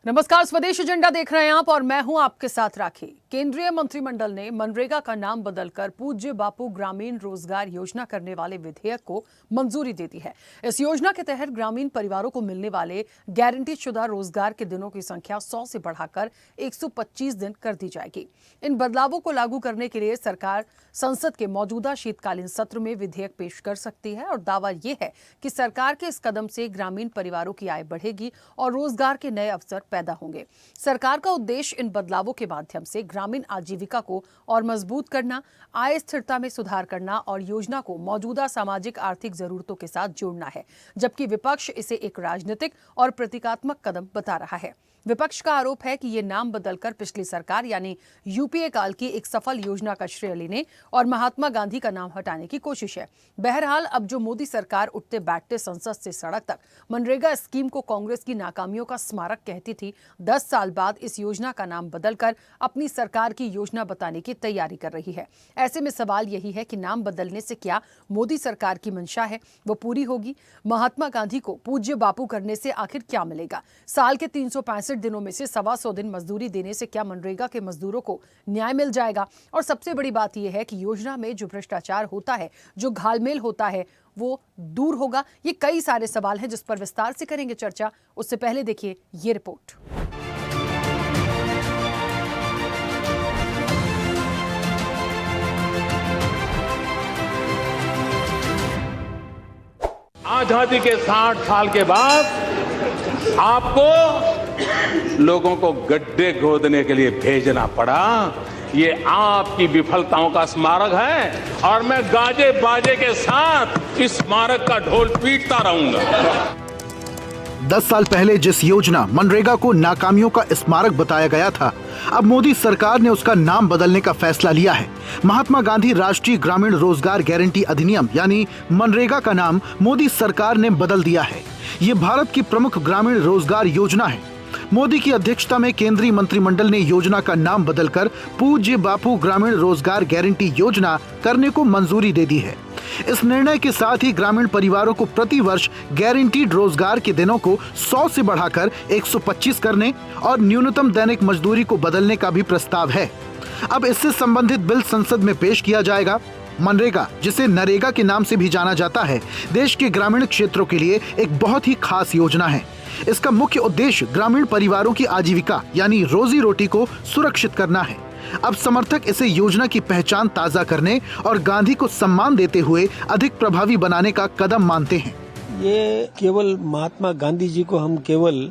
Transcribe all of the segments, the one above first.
नमस्कार, स्वदेश एजेंडा देख रहे हैं आप और मैं हूं आपके साथ राखी। केंद्रीय मंत्रिमंडल ने मनरेगा का नाम बदलकर पूज्य बापू ग्रामीण रोजगार योजना करने वाले विधेयक को मंजूरी दे दी है। इस योजना के तहत ग्रामीण परिवारों को मिलने वाले गारंटी शुदा रोजगार के दिनों की संख्या 100 से बढ़ाकर 125 दिन कर दी जाएगी। इन बदलावों को लागू करने के लिए सरकार संसद के मौजूदा शीतकालीन सत्र में विधेयक पेश कर सकती है और दावा यह है कि सरकार के इस कदम से ग्रामीण परिवारों की आय बढ़ेगी और रोजगार के नए अवसर पैदा होंगे। सरकार का उद्देश्य इन बदलावों के माध्यम से ग्रामीण आजीविका को और मजबूत करना, आय स्थिरता में सुधार करना और योजना को मौजूदा सामाजिक आर्थिक जरूरतों के साथ जोड़ना है, जबकि विपक्ष इसे एक राजनीतिक और प्रतीकात्मक कदम बता रहा है। विपक्ष का आरोप है कि ये नाम बदलकर पिछली सरकार यानी यूपीए काल की एक सफल योजना का श्रेय लेने और महात्मा गांधी का नाम हटाने की कोशिश है। बहरहाल, अब जो मोदी सरकार उठते बैठते संसद से सड़क तक मनरेगा स्कीम को कांग्रेस की नाकामियों का स्मारक कहती थी, 10 साल बाद इस योजना का नाम बदलकर अपनी सरकार की योजना बताने की तैयारी कर रही है। ऐसे में सवाल यही है कि नाम बदलने से क्या मोदी सरकार की मंशा है वो पूरी होगी? महात्मा गांधी को पूज्य बापू करने से आखिर क्या मिलेगा? साल के 365 दिनों में से 125 दिन मजदूरी देने से क्या मनरेगा के मजदूरों को न्याय मिल जाएगा? और सबसे बड़ी बात यह है कि योजना में जो भ्रष्टाचार होता है, जो घालमेल होता है, वो दूर होगा? ये कई सारे सवाल हैं जिस पर विस्तार से करेंगे चर्चा। उससे पहले देखिए ये रिपोर्ट। आजादी के 60 साल के बाद आपको लोगों को गड्ढे खोदने के लिए भेजना पड़ा। ये आपकी विफलताओं का स्मारक है और मैं गाजे बाजे के साथ इस स्मारक का ढोल पीटता रहूंगा। 10 साल पहले जिस योजना मनरेगा को नाकामियों का स्मारक बताया गया था, अब मोदी सरकार ने उसका नाम बदलने का फैसला लिया है। महात्मा गांधी राष्ट्रीय ग्रामीण रोजगार गारंटी अधिनियम यानी मनरेगा का नाम मोदी सरकार ने बदल दिया है। ये भारत की प्रमुख ग्रामीण रोजगार योजना है। मोदी की अध्यक्षता में केंद्रीय मंत्रिमंडल ने योजना का नाम बदलकर पूज्य बापू ग्रामीण रोजगार गारंटी योजना करने को मंजूरी दे दी है। इस निर्णय के साथ ही ग्रामीण परिवारों को प्रति वर्ष गारंटीड रोजगार के दिनों को 100 से बढ़ाकर 125 करने और न्यूनतम दैनिक मजदूरी को बदलने का भी प्रस्ताव है। अब इससे संबंधित बिल संसद में पेश किया जाएगा। मनरेगा, जिसे नरेगा के नाम से भी जाना जाता है, देश के ग्रामीण क्षेत्रों के लिए एक बहुत ही खास योजना है। इसका मुख्य उद्देश्य ग्रामीण परिवारों की आजीविका यानी रोजी रोटी को सुरक्षित करना है। अब समर्थक इसे योजना की पहचान ताज़ा करने और गांधी को सम्मान देते हुए अधिक प्रभावी बनाने का कदम मानते हैं। ये केवल महात्मा गांधी जी को हम केवल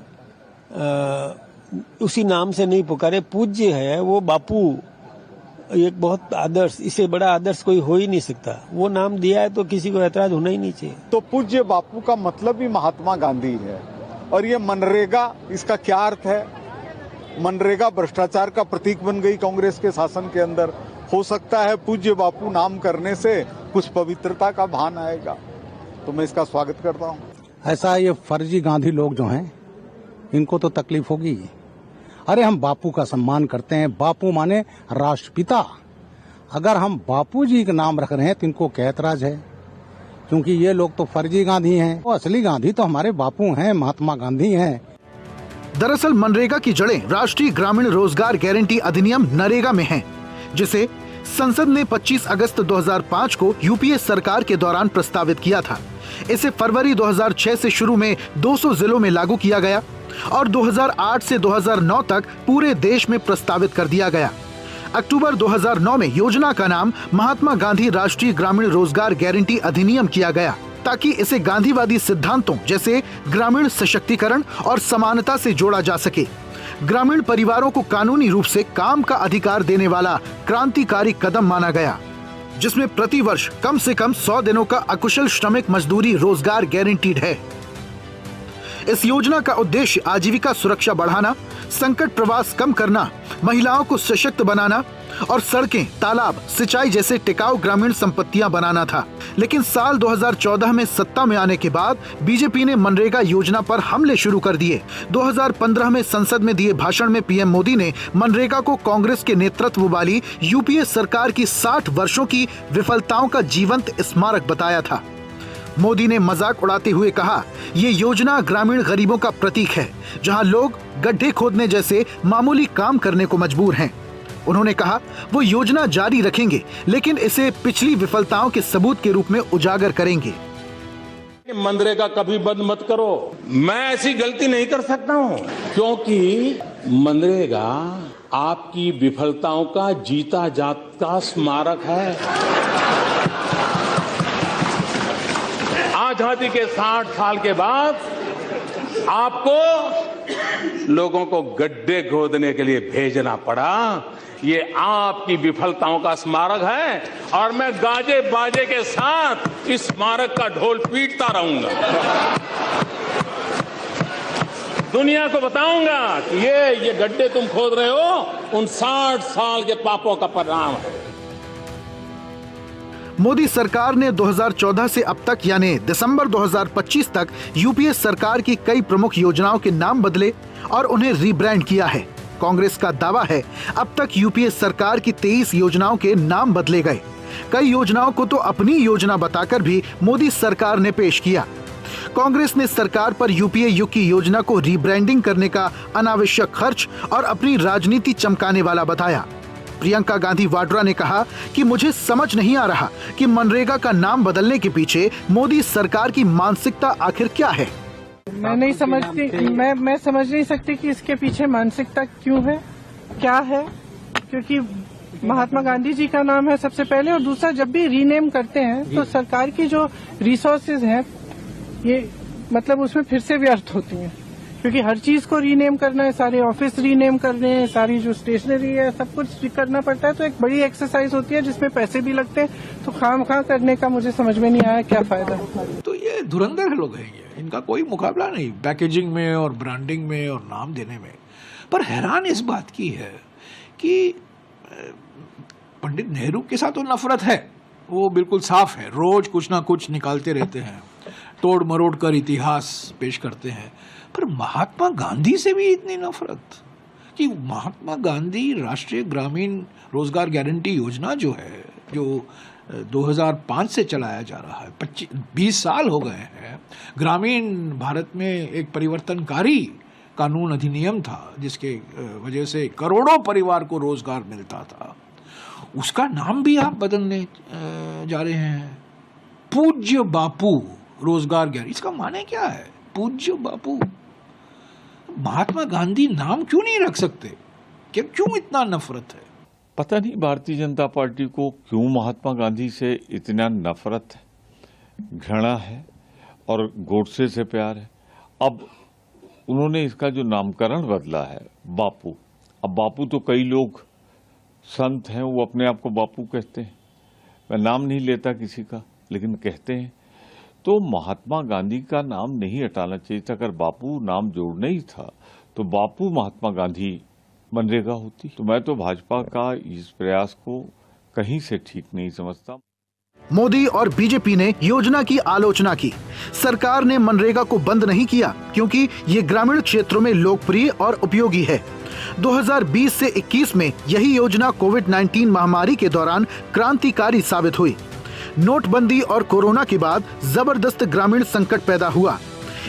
उसी नाम से नहीं पुकारे, पूज्य है वो बापू, एक बहुत आदर्श, इससे बड़ा आदर्श कोई हो ही नहीं सकता। वो नाम दिया है तो किसी को ऐतराज होना ही नहीं चाहिए। तो पूज्य बापू का मतलब ही महात्मा गांधी है। और ये मनरेगा, इसका क्या अर्थ है? मनरेगा भ्रष्टाचार का प्रतीक बन गई कांग्रेस के शासन के अंदर। हो सकता है पूज्य बापू नाम करने से कुछ पवित्रता का भान आएगा, तो मैं इसका स्वागत करता हूँ। ऐसा ये फर्जी गांधी लोग जो हैं, इनको तो तकलीफ होगी। अरे हम बापू का सम्मान करते हैं, बापू माने राष्ट्रपिता। अगर हम बापू जी का नाम रख रहे हैं तो इनको क्या ऐतराज है? क्योंकि ये लोग तो फर्जी गांधी हैं, वो असली गांधी तो हमारे बापू हैं, महात्मा गांधी हैं। दरअसल मनरेगा की जड़ें राष्ट्रीय ग्रामीण रोजगार गारंटी अधिनियम नरेगा में हैं, जिसे संसद ने 25 अगस्त 2005 को यूपीए सरकार के दौरान प्रस्तावित किया था। इसे फरवरी 2006 से शुरू में 200 जिलों में लागू किया गया और 2008 से 2009 तक पूरे देश में प्रस्तावित कर दिया गया। अक्टूबर 2009 में योजना का नाम महात्मा गांधी राष्ट्रीय ग्रामीण रोजगार गारंटी अधिनियम किया गया, ताकि इसे गांधीवादी सिद्धांतों जैसे ग्रामीण सशक्तिकरण और समानता से जोड़ा जा सके। ग्रामीण परिवारों को कानूनी रूप से काम का अधिकार देने वाला क्रांतिकारी कदम माना गया, जिसमें प्रति वर्ष कम से कम 100 दिनों का अकुशल श्रमिक मजदूरी रोजगार गारंटीड है। इस योजना का उद्देश्य आजीविका सुरक्षा बढ़ाना, संकट प्रवास कम करना, महिलाओं को सशक्त बनाना और सड़कें, तालाब, सिंचाई जैसे टिकाऊ ग्रामीण संपत्तियां बनाना था। लेकिन साल 2014 में सत्ता में आने के बाद बीजेपी ने मनरेगा योजना पर हमले शुरू कर दिए। 2015 में संसद में दिए भाषण में पीएम मोदी ने मनरेगा को कांग्रेस के नेतृत्व वाली यूपीए सरकार की 60 वर्षों की विफलताओं का जीवंत स्मारक बताया था। मोदी ने मजाक उड़ाते हुए कहा, ये योजना ग्रामीण गरीबों का प्रतीक है, जहां लोग गड्ढे खोदने जैसे मामूली काम करने को मजबूर हैं। उन्होंने कहा वो योजना जारी रखेंगे, लेकिन इसे पिछली विफलताओं के सबूत के रूप में उजागर करेंगे। मनरेगा कभी बंद मत करो। मैं ऐसी गलती नहीं कर सकता हूं, क्योंकि मनरेगा आपकी विफलताओं का जीता जागता स्मारक है। आजादी के 60 साल के बाद आपको लोगों को गड्ढे खोदने के लिए भेजना पड़ा। ये आपकी विफलताओं का स्मारक है और मैं गाजे बाजे के साथ इस स्मारक का ढोल पीटता रहूंगा। दुनिया को बताऊंगा कि ये गड्ढे तुम खोद रहे हो, उन 60 साल के पापों का परिणाम है। मोदी सरकार ने 2014 से अब तक यानी दिसंबर 2025 तक यूपीए सरकार की कई प्रमुख योजनाओं के नाम बदले और उन्हें रीब्रांड किया है। कांग्रेस का दावा है अब तक यूपीए सरकार की 23 योजनाओं के नाम बदले गए। कई योजनाओं को तो अपनी योजना बताकर भी मोदी सरकार ने पेश किया। कांग्रेस ने सरकार पर यूपीए युग की योजना को रीब्रांडिंग करने का अनावश्यक खर्च और अपनी राजनीति चमकाने वाला बताया। प्रियंका गांधी वाड्रा ने कहा कि मुझे समझ नहीं आ रहा कि मनरेगा का नाम बदलने के पीछे मोदी सरकार की मानसिकता आखिर क्या है। मैं नहीं समझती, मैं समझ नहीं सकती कि इसके पीछे मानसिकता क्यों है, क्या है, क्योंकि महात्मा गांधी जी का नाम है सबसे पहले, और दूसरा जब भी रीनेम करते हैं तो सरकार की जो रिसोर्सेज हैं ये मतलब उसमें फिर से व्यर्थ होती हैं, क्योंकि हर चीज को रीनेम करना है, सारे ऑफिस रीनेम करने हैं, सारी जो स्टेशनरी है सब कुछ करना पड़ता है, तो एक बड़ी एक्सरसाइज होती है जिसमें पैसे भी लगते हैं, तो खामखा करने का मुझे समझ में नहीं आया क्या फायदा। तो ये धुरंधर लोग हैं, ये इनका कोई मुकाबला नहीं पैकेजिंग में और ब्रांडिंग में और नाम देने में। पर हैरान इस बात की है कि पंडित नेहरू के साथ तो नफरत है, वो बिल्कुल साफ है, रोज कुछ ना कुछ निकालते रहते हैं, तोड़ मरोड़ कर इतिहास पेश करते हैं। पर महात्मा गांधी से भी इतनी नफरत कि महात्मा गांधी राष्ट्रीय ग्रामीण रोजगार गारंटी योजना जो है, जो 2005 से चलाया जा रहा है, 20 साल हो गए हैं। ग्रामीण भारत में एक परिवर्तनकारी कानून अधिनियम था जिसके वजह से करोड़ों परिवार को रोजगार मिलता था। उसका नाम भी आप बदलने जा रहे हैं। पूज्य बापू रोजगार गारंटी, इसका माने क्या है? पूज्य बापू। महात्मा गांधी नाम क्यों नहीं रख सकते? क्यों इतना नफरत है? पता नहीं भारतीय जनता पार्टी को क्यों महात्मा गांधी से इतना नफरत है, घृणा है और गोडसे से प्यार है। अब उन्होंने इसका जो नामकरण बदला है बापू, अब बापू तो कई लोग संत हैं वो अपने आप को बापू कहते हैं, मैं नाम नहीं लेता किसी का लेकिन कहते हैं, तो महात्मा गांधी का नाम नहीं हटाना चाहिए था। अगर बापू नाम जोड़ना ही था तो बापू महात्मा गांधी मनरेगा होती। तो मैं तो भाजपा का इस प्रयास को कहीं से ठीक नहीं समझता। मोदी और बीजेपी ने योजना की आलोचना की। सरकार ने मनरेगा को बंद नहीं किया क्योंकि ये ग्रामीण क्षेत्रों में लोकप्रिय और उपयोगी है। 2020 से 21 में यही योजना कोविड-19 महामारी के दौरान क्रांतिकारी साबित हुई। नोटबंदी और कोरोना के बाद जबरदस्त ग्रामीण संकट पैदा हुआ।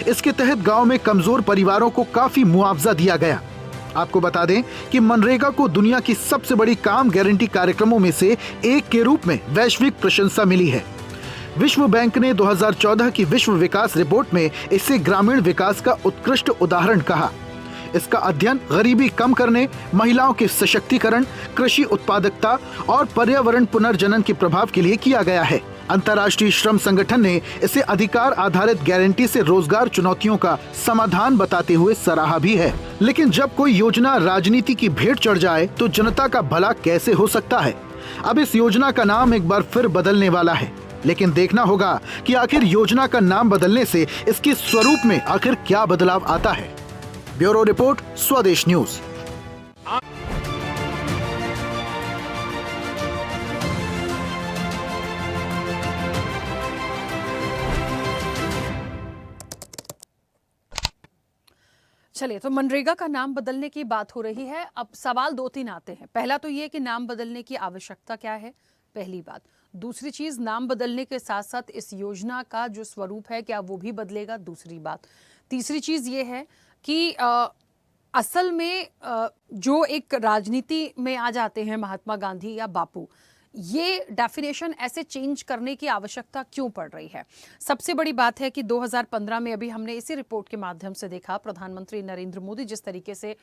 इसके तहत गांव में कमजोर परिवारों को काफी मुआवजा दिया गया। आपको बता दें कि मनरेगा को दुनिया की सबसे बड़ी काम गारंटी कार्यक्रमों में से एक के रूप में वैश्विक प्रशंसा मिली है। विश्व बैंक ने 2014 की विश्व विकास रिपोर्ट में इसे ग्रामीण विकास का उत्कृष्ट उदाहरण कहा। इसका अध्ययन गरीबी कम करने, महिलाओं के सशक्तिकरण, कृषि उत्पादकता और पर्यावरण पुनर्जनन के प्रभाव के लिए किया गया है। अंतर्राष्ट्रीय श्रम संगठन ने इसे अधिकार आधारित गारंटी से रोजगार चुनौतियों का समाधान बताते हुए सराहा भी है। लेकिन जब कोई योजना राजनीति की भेंट चढ़ जाए तो जनता का भला कैसे हो सकता है? अब इस योजना का नाम एक बार फिर बदलने वाला है, लेकिन देखना होगा कि आखिर योजना का नाम बदलने से इसके स्वरूप में आखिर क्या बदलाव आता है। ब्यूरो रिपोर्ट, स्वदेश न्यूज। चलिए, तो मनरेगा का नाम बदलने की बात हो रही है। अब सवाल 2-3 आते हैं। पहला तो ये कि नाम बदलने की आवश्यकता क्या है, पहली बात। दूसरी चीज, नाम बदलने के साथ साथ इस योजना का जो स्वरूप है क्या वो भी बदलेगा, दूसरी बात। तीसरी चीज ये है कि असल में जो एक राजनीति में आ जाते हैं महात्मा गांधी या बापू, ये डेफिनेशन ऐसे चेंज करने की आवश्यकता क्यों पड़ रही है? सबसे बड़ी बात है कि 2015 में अभी हमने इसी रिपोर्ट के माध्यम से देखा, प्रधानमंत्री नरेंद्र मोदी जिस तरीके से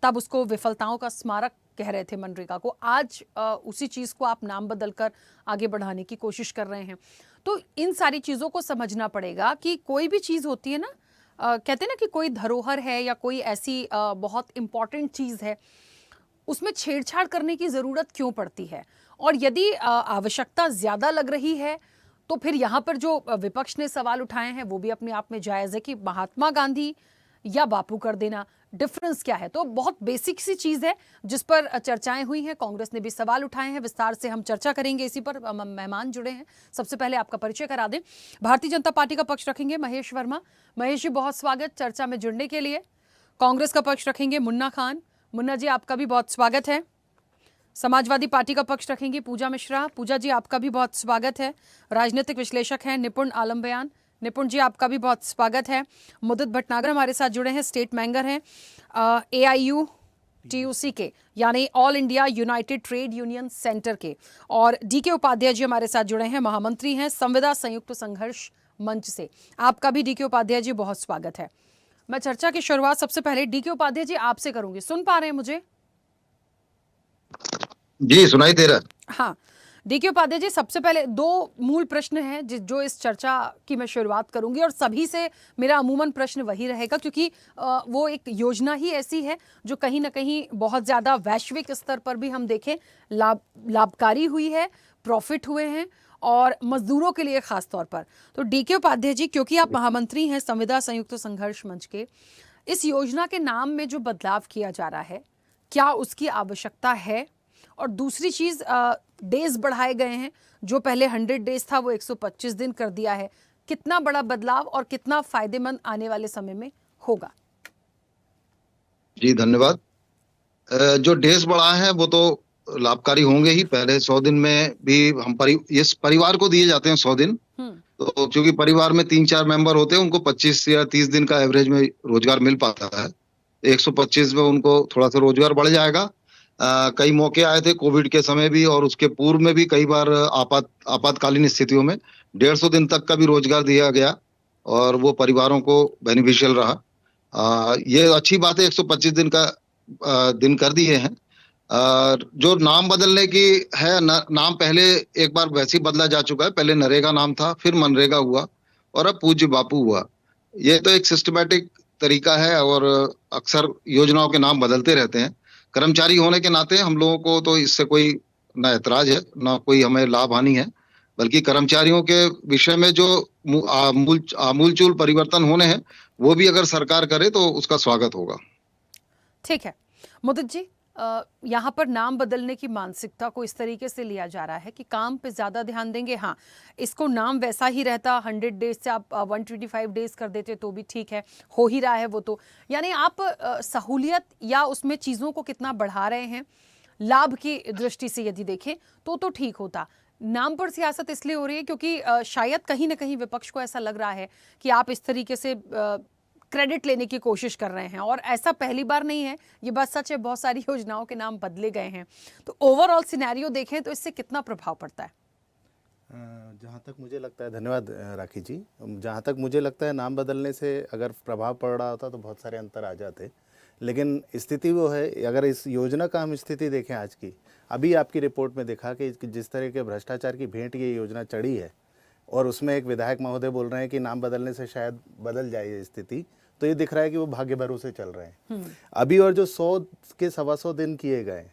तब उसको विफलताओं का स्मारक कह रहे थे मनरेगा को, आज उसी चीज को आप नाम बदलकर आगे बढ़ाने की कोशिश कर रहे हैं। तो इन सारी चीजों को समझना पड़ेगा कि कोई भी चीज होती है ना, कहते हैं ना कि कोई धरोहर है या कोई ऐसी बहुत इंपॉर्टेंट चीज है, उसमें छेड़छाड़ करने की जरूरत क्यों पड़ती है? और यदि आवश्यकता ज्यादा लग रही है तो फिर यहाँ पर जो विपक्ष ने सवाल उठाए हैं वो भी अपने आप में जायज है कि महात्मा गांधी या बापू कर देना, डिफरेंस क्या है? तो बहुत बेसिक सी चीज है जिस पर चर्चाएं हुई हैं, कांग्रेस ने भी सवाल उठाए हैं, विस्तार से हम चर्चा करेंगे इसी पर। मेहमान जुड़े हैं, सबसे पहले आपका परिचय करा दें। भारतीय जनता पार्टी का पक्ष रखेंगे महेश वर्मा। महेश जी बहुत स्वागत चर्चा में जुड़ने के लिए। कांग्रेस का पक्ष रखेंगे मुन्ना खान। मुन्ना जी आपका भी बहुत स्वागत है। समाजवादी पार्टी का पक्ष रखेंगी पूजा मिश्रा। पूजा जी आपका भी बहुत स्वागत है। राजनीतिक विश्लेषक हैं निपुण आलम बयान। निपुण जी आपका भी बहुत स्वागत है। मुदित भटनागर हमारे साथ जुड़े हैं, स्टेट मैंगर हैं AIUTUC के, यानी all India United trade union centre के। और DK उपाध्याय जी हमारे साथ जुड़े हैं, महामंत्री हैं संविदा संयुक्त संघर्ष मंच से। आपका भी DK उपाध्याय जी बहुत स्वागत है। मैं चर्चा की शुरुआत सबसे पहले DK उपाध्याय जी आपसे करूंगी। सुन पा रहे हैं मुझे? जी सुनाई दे रहा। हाँ, DK उपाध्याय जी सबसे पहले दो मूल प्रश्न हैं जो इस चर्चा की मैं शुरुआत करूंगी, और सभी से मेरा अमूमन प्रश्न वही रहेगा क्योंकि वो एक योजना ही ऐसी है जो कहीं ना कहीं बहुत ज्यादा वैश्विक स्तर पर भी हम देखें लाभकारी हुई है, प्रॉफिट हुए हैं, और मजदूरों के लिए खास तौर पर। तो DK उपाध्याय जी, क्योंकि आप महामंत्री हैं संविदा संयुक्त संघर्ष मंच के, इस योजना के नाम में जो बदलाव किया जा रहा है क्या उसकी आवश्यकता है? और दूसरी चीज, डेज बढ़ाए गए हैं, जो पहले 100 डेज था वो 125 दिन कर दिया है। कितना बड़ा बदलाव और कितना फायदेमंद आने वाले समय में होगा? जी धन्यवाद। जो डेज बढ़ा है वो तो लाभकारी होंगे ही। पहले 100 दिन में भी हम इस परिवार को दिए जाते हैं 100 दिन, तो क्योंकि परिवार में 3-4 मेंबर होते हैं, उनको 25 या 30 दिन का एवरेज में रोजगार मिल पाता है। 125 में उनको थोड़ा सा रोजगार बढ़ जाएगा। कई मौके आए थे कोविड के समय भी, और उसके पूर्व में भी कई बार आपातकालीन स्थितियों में 150 दिन तक का भी रोजगार दिया गया, और वो परिवारों को बेनिफिशियल रहा। ये अच्छी बात है, 125 दिन का दिन कर दिए हैं। जो नाम बदलने की है, नाम पहले एक बार वैसे ही बदला जा चुका है। पहले नरेगा नाम था, फिर मनरेगा हुआ, और अब पूज्य बापू हुआ। ये तो एक सिस्टमैटिक तरीका है, और अक्सर योजनाओं के नाम बदलते रहते हैं। कर्मचारी होने के नाते हम लोगों को तो इससे कोई ना ऐतराज है, ना कोई हमें लाभ हानि है, बल्कि कर्मचारियों के विषय में जो आमूलचूल परिवर्तन होने हैं वो भी अगर सरकार करे तो उसका स्वागत होगा। ठीक है मुदित जी, यहाँ पर नाम बदलने की मानसिकता को इस तरीके से लिया जा रहा है कि काम पे ज्यादा ध्यान देंगे। हाँ, इसको नाम वैसा ही रहता, 100 डेज से आप 125 डेज कर देते तो भी ठीक है, हो ही रहा है वो तो। यानी आप सहूलियत या उसमें चीजों को कितना बढ़ा रहे हैं लाभ की दृष्टि से यदि देखें तो ठीक होता। नाम पर सियासत इसलिए हो रही है क्योंकि शायद कहीं ना कहीं विपक्ष को ऐसा लग रहा है कि आप इस तरीके से क्रेडिट लेने की कोशिश कर रहे हैं, और ऐसा पहली बार नहीं है, ये बात सच है, बहुत सारी योजनाओं के नाम बदले गए हैं। तो ओवरऑल सिनेरियो देखें तो इससे कितना प्रभाव पड़ता है? जहाँ तक मुझे लगता है, धन्यवाद राखी जी, जहाँ तक मुझे लगता है नाम बदलने से अगर प्रभाव पड़ रहा होता तो बहुत सारे अंतर आ जाते, लेकिन स्थिति वो है, अगर इस योजना का हम स्थिति देखें आज की, अभी आपकी रिपोर्ट में देखा कि जिस तरह के भ्रष्टाचार की भेंट ये योजना चढ़ी है, और उसमें एक विधायक महोदय बोल रहे हैं कि नाम बदलने से शायद बदल जाए ये स्थिति, तो ये दिख रहा है कि वो भाग्य भरोसे चल रहे हैं अभी। और जो 100 के 125 दिन किए गए,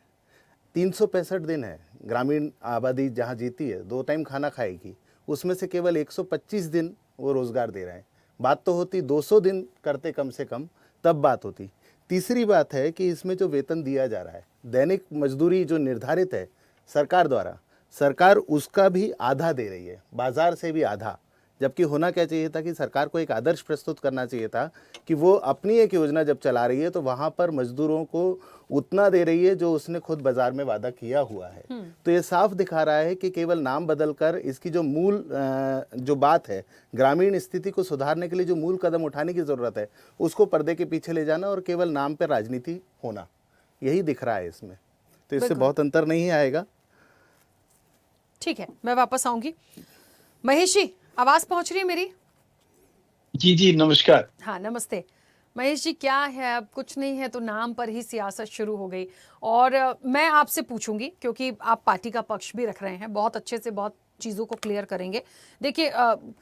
365 दिन है ग्रामीण आबादी जहाँ जीती है, 2 टाइम खाना खाएगी, उसमें से केवल 125 दिन वो रोजगार दे रहे हैं। बात तो होती 200 दिन करते कम से कम, तब बात होती। तीसरी बात है कि इसमें जो वेतन दिया जा रहा है, दैनिक मजदूरी जो निर्धारित है सरकार द्वारा, सरकार उसका भी आधा दे रही है, बाजार से भी आधा। जबकि होना क्या चाहिए था कि सरकार को एक आदर्श प्रस्तुत करना चाहिए था कि वो अपनी एक योजना जब चला रही है तो वहां पर मजदूरों को उतना दे रही है जो उसने खुद बाजार में वादा किया हुआ है। तो ये साफ दिखा रहा है कि केवल नाम बदलकर इसकी जो मूल जो बात है, ग्रामीण स्थिति को सुधारने के लिए जो मूल कदम उठाने की जरूरत है, उसको पर्दे के पीछे ले जाना और केवल नाम पर राजनीति होना, यही दिख रहा है इसमें। तो इससे बहुत अंतर नहीं आएगा। ठीक है, मैं वापस आऊंगी। महेश जी, आवाज पहुंच रही है मेरी? जी जी, नमस्कार। हाँ, नमस्ते महेश जी। क्या है, अब कुछ नहीं है तो नाम पर ही सियासत शुरू हो गई। और मैं आपसे पूछूंगी, क्योंकि आप पार्टी का पक्ष भी रख रहे हैं, बहुत अच्छे से बहुत चीज़ों को क्लियर करेंगे। देखिए,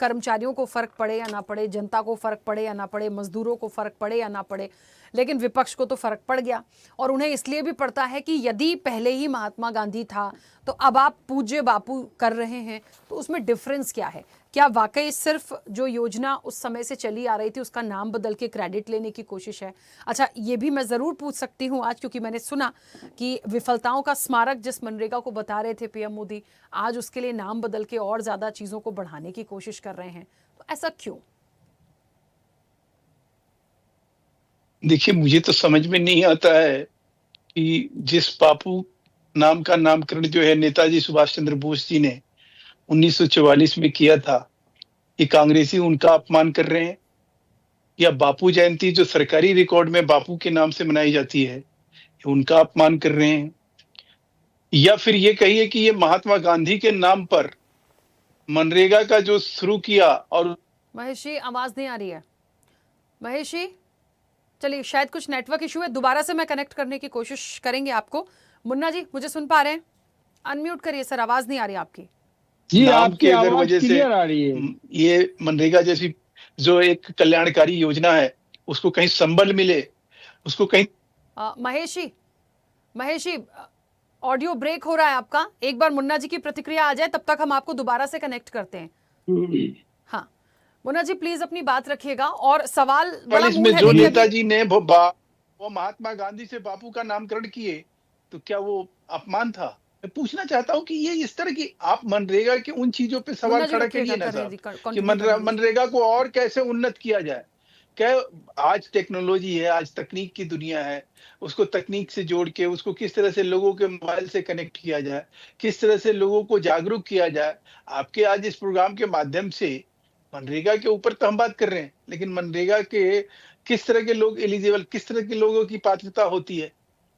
कर्मचारियों को फ़र्क पड़े या ना पड़े, जनता को फ़र्क पड़े या ना पड़े, मजदूरों को फ़र्क पड़े या ना पड़े, लेकिन विपक्ष को तो फ़र्क पड़ गया। और उन्हें इसलिए भी पड़ता है कि यदि पहले ही महात्मा गांधी था तो अब आप पूज्य बापू कर रहे हैं, तो उसमें डिफरेंस क्या है? क्या वाकई सिर्फ जो योजना उस समय से चली आ रही थी उसका नाम बदल के क्रेडिट लेने की कोशिश है? अच्छा, ये भी मैं ज़रूर पूछ सकती हूँ आज, क्योंकि मैंने सुना कि विफलताओं का स्मारक जिस मनरेगा को बता रहे थे पीएम मोदी, आज उसके लिए नाम बदल के और ज़्यादा चीज़ों को बढ़ाने की कोशिश कर रहे हैं, तो ऐसा क्यों? देखिए, मुझे तो समझ में नहीं आता है कि जिस बापू नाम का नामकरण जो है नेताजी सुभाष चंद्र बोस जी ने 1944 में किया था, ये कांग्रेसी उनका अपमान कर रहे हैं, या बापू जयंती जो सरकारी रिकॉर्ड में बापू के नाम से मनाई जाती है, ये उनका अपमान कर रहे हैं, या फिर ये कहिए कि ये महात्मा गांधी के नाम पर मनरेगा का जो शुरू किया। और महेश जी, आवाज नहीं आ रही है महेश जी। चलिए, शायद कुछ नेटवर्क इशू है, दोबारा से मैं कनेक्ट करने की कोशिश करेंगे आपको। मुन्ना जी, मुझे सुन पा रहे हैं? अनम्यूट करिए सर, आवाज नहीं आ रही आपकी। जी, आपकी अगर वजह से आ रही है, ये मनरेगा जैसी जो एक कल्याणकारी योजना है उसको कहीं संबल मिले, उसको कहीं महेश जी, ऑडियो ब्रेक हो रहा है आपका। एक बार मुन्ना जी की प्रतिक्रिया आ जाए, तब तक हम आपको दोबारा से कनेक्ट करते हैं। हाँ, मुन्ना जी प्लीज अपनी बात रखिएगा। और सवाल बड़ा इसमें मूल है, जो देखिए नेताजी ने वो महात्मा गांधी से बापू का नामकरण किए, तो क्या वो अपमान था? मैं पूछना चाहता हूं कि ये इस तरह की आप मनरेगा की उन चीजों पे सवाल खड़ा करिए ना साहब, कि मनरेगा को और कैसे उन्नत किया जाए। क्या आज टेक्नोलॉजी है, आज तकनीक की दुनिया है, उसको तकनीक से जोड़ के उसको किस तरह से लोगों के मोबाइल से कनेक्ट किया जाए, किस तरह से लोगों को जागरूक किया जाए। आपके आज इस प्रोग्राम के माध्यम से मनरेगा के ऊपर तो हम बात कर रहे हैं, लेकिन मनरेगा के किस तरह के लोग एलिजिबल, किस तरह के लोगों की पात्रता होती है,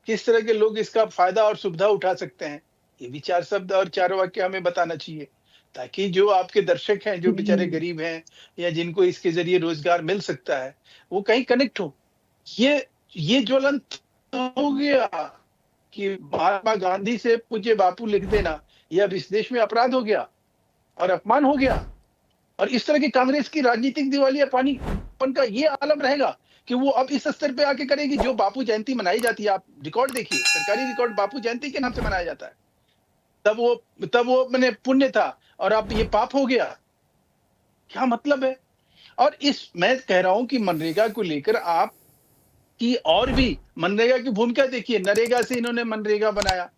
किस तरह के लोग इसका फायदा और सुविधा उठा सकते हैं, ये भी 4 शब्द और 4 वाक्य हमें बताना चाहिए, ताकि जो आपके दर्शक हैं, जो बेचारे गरीब हैं या जिनको इसके जरिए रोजगार मिल सकता है, वो कहीं कनेक्ट हो। ये ज्वलंत हो गया कि महात्मा गांधी से पूज्य बापू लिख देना, ये अब इस देश में अपराध हो गया और अपमान हो गया। और इस तरह की कांग्रेस की राजनीतिक दिवालिया पानीपन का ये आलम रहेगा कि वो अब इस स्तर पे आके करेगी। जो बापू जयंती मनाई जाती है, आप रिकॉर्ड देखिए, सरकारी रिकॉर्ड बापू जयंती के नाम से मनाया जाता है, तब वो मैंने पुण्य था और अब ये पाप हो गया। क्या मतलब है? और मैं कह रहा हूं कि मनरेगा को लेकर आप की और भी मनरेगा की भूमिका देखिए। नरेगा से इन्होंने मनरेगा बनाया,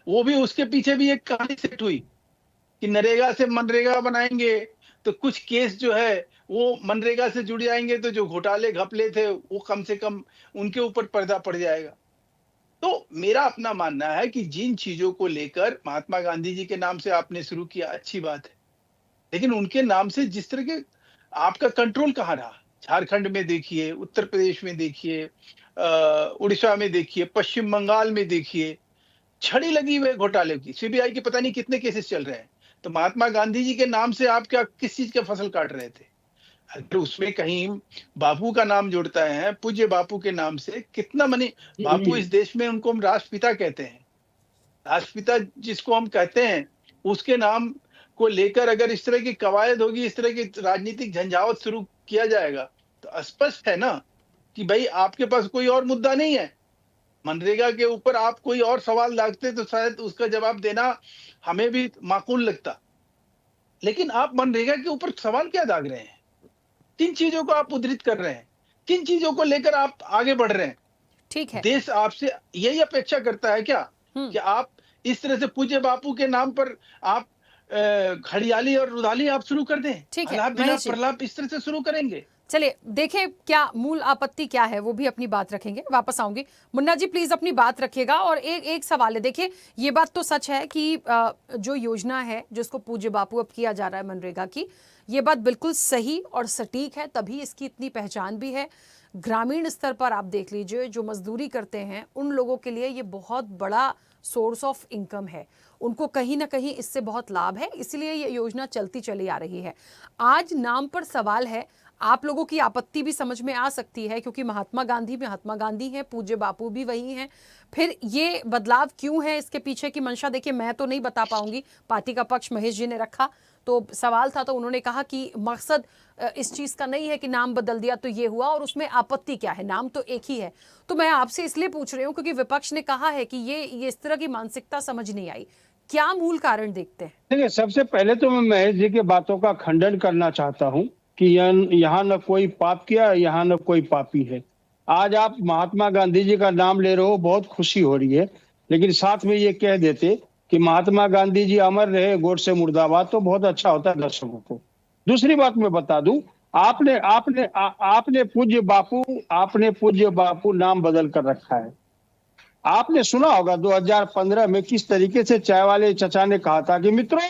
वो भी उसके पीछे भी एक कहानी सेट हुई कि नरेगा से मनरेगा बनाएंगे तो कुछ केस जो है वो मनरेगा से जुड़ जाएंगे, तो जो घोटाले घपले थे वो कम से कम उनके ऊपर पर्दा पड़ जाएगा। तो मेरा अपना मानना है कि जिन चीजों को लेकर महात्मा गांधी जी के नाम से आपने शुरू किया, अच्छी बात है, लेकिन उनके नाम से जिस तरह के आपका कंट्रोल कहाँ रहा? झारखंड में देखिए, उत्तर प्रदेश में देखिए, उड़ीसा में देखिए, पश्चिम बंगाल में देखिए, छड़ी लगी हुई घोटाले की। सीबीआई के पता नहीं कितने केसेस चल रहे हैं। तो महात्मा गांधी जी के नाम से आप क्या किस चीज का फसल काट रहे थे? अगर उसमें कहीं बापू का नाम जोड़ता है, पूज्य बापू के नाम से, कितना मनी बापू इस देश में, उनको हम राष्ट्रपिता कहते हैं। राष्ट्रपिता जिसको हम कहते हैं, उसके नाम को लेकर अगर इस तरह की कवायद होगी, इस तरह की राजनीतिक झंझावत शुरू किया जाएगा, तो स्पष्ट है ना कि भाई आपके पास कोई और मुद्दा नहीं है। मनरेगा के ऊपर आप कोई और सवाल दागते तो शायद उसका जवाब देना हमें भी माकूल लगता, लेकिन आप मनरेगा के ऊपर सवाल क्या दाग रहे हैं? किन चीजों को आप उद्धृत कर रहे हैं? किन चीजों को लेकर आप आगे बढ़ रहे हैं? ठीक है, देश आपसे यही अपेक्षा करता है क्या कि आप इस तरह से पूज्य बापू के नाम पर आप घड़ियाली और रुदाली आप शुरू कर दें। ठीक है, अलाप बिलाप महेश जी। प्रलाप इस तरह से शुरू करेंगे। चलिए देखें क्या मूल आपत्ति क्या है, वो भी अपनी बात रखेंगे, वापस आऊंगी। मुन्ना जी प्लीज अपनी बात रखिएगा। और एक सवाल है, देखिए ये बात तो सच है कि जो योजना है जिसको पूज्य बापू अब किया जा रहा है मनरेगा की, ये बात बिल्कुल सही और सटीक है, तभी इसकी इतनी पहचान भी है। ग्रामीण स्तर पर आप देख लीजिए, जो मजदूरी करते हैं उन लोगों के लिए ये बहुत बड़ा सोर्स ऑफ इनकम है, उनको कहीं ना कहीं इससे बहुत लाभ है, इसलिए ये योजना चलती चली आ रही है। आज नाम पर सवाल है, आप लोगों की आपत्ति भी समझ में आ सकती है क्योंकि महात्मा गांधी हैं, पूज्य बापू भी वही हैं। फिर ये बदलाव क्यों है, इसके पीछे की मंशा देखिए मैं तो नहीं बता पाऊंगी, पार्टी का पक्ष महेश जी ने रखा, तो सवाल था तो उन्होंने कहा कि मकसद इस चीज का नहीं है कि नाम बदल दिया तो ये हुआ, और उसमें आपत्ति क्या है, नाम तो एक ही है। तो मैं आपसे इसलिए पूछ रही हूँ क्योंकि विपक्ष ने कहा है कि ये इस तरह की मानसिकता समझ नहीं आई, क्या मूल कारण देखते हैं? देखिए, सबसे पहले तो मैं महेश जी की बातों का खंडन करना चाहता हूं कि यहाँ न कोई पाप किया, यहाँ न कोई पापी है। आज आप महात्मा गांधी जी का नाम ले रहे हो, बहुत खुशी हो रही है, लेकिन साथ में ये कह देते कि महात्मा गांधी जी अमर रहे, गोडसे मुर्दाबाद, तो बहुत अच्छा होता है दर्शकों को। दूसरी बात मैं बता दूं, आपने पूज्य बापू नाम बदल कर रखा है। आपने सुना होगा 2015 में किस तरीके से चाय वाले चचा ने कहा था कि मित्रों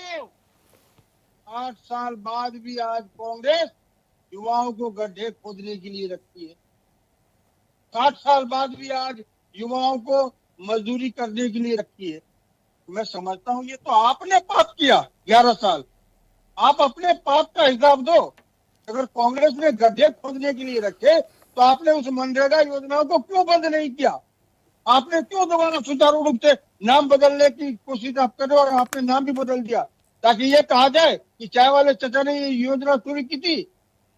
8 साल बाद भी आज कांग्रेस युवाओं को गड्ढे खोदने के लिए रखती है। 60 साल बाद भी आज युवाओं को मजदूरी करने के लिए रखी है। मैं समझता हूं ये तो आपने पाप किया 11 साल। आप अपने पाप का हिसाब दो। अगर कांग्रेस ने गड्ढे खोदने के लिए रखे तो आपने उस मनरेगा योजनाओं को क्यों बंद नहीं किया? आपने क्यों दोबारा सुचारू रूप से नाम बदलने की कोशिश आप करो, और आपने नाम भी बदल दिया ताकि ये कहा जाए कि चाय वाले चचा ने ये योजना शुरू की थी।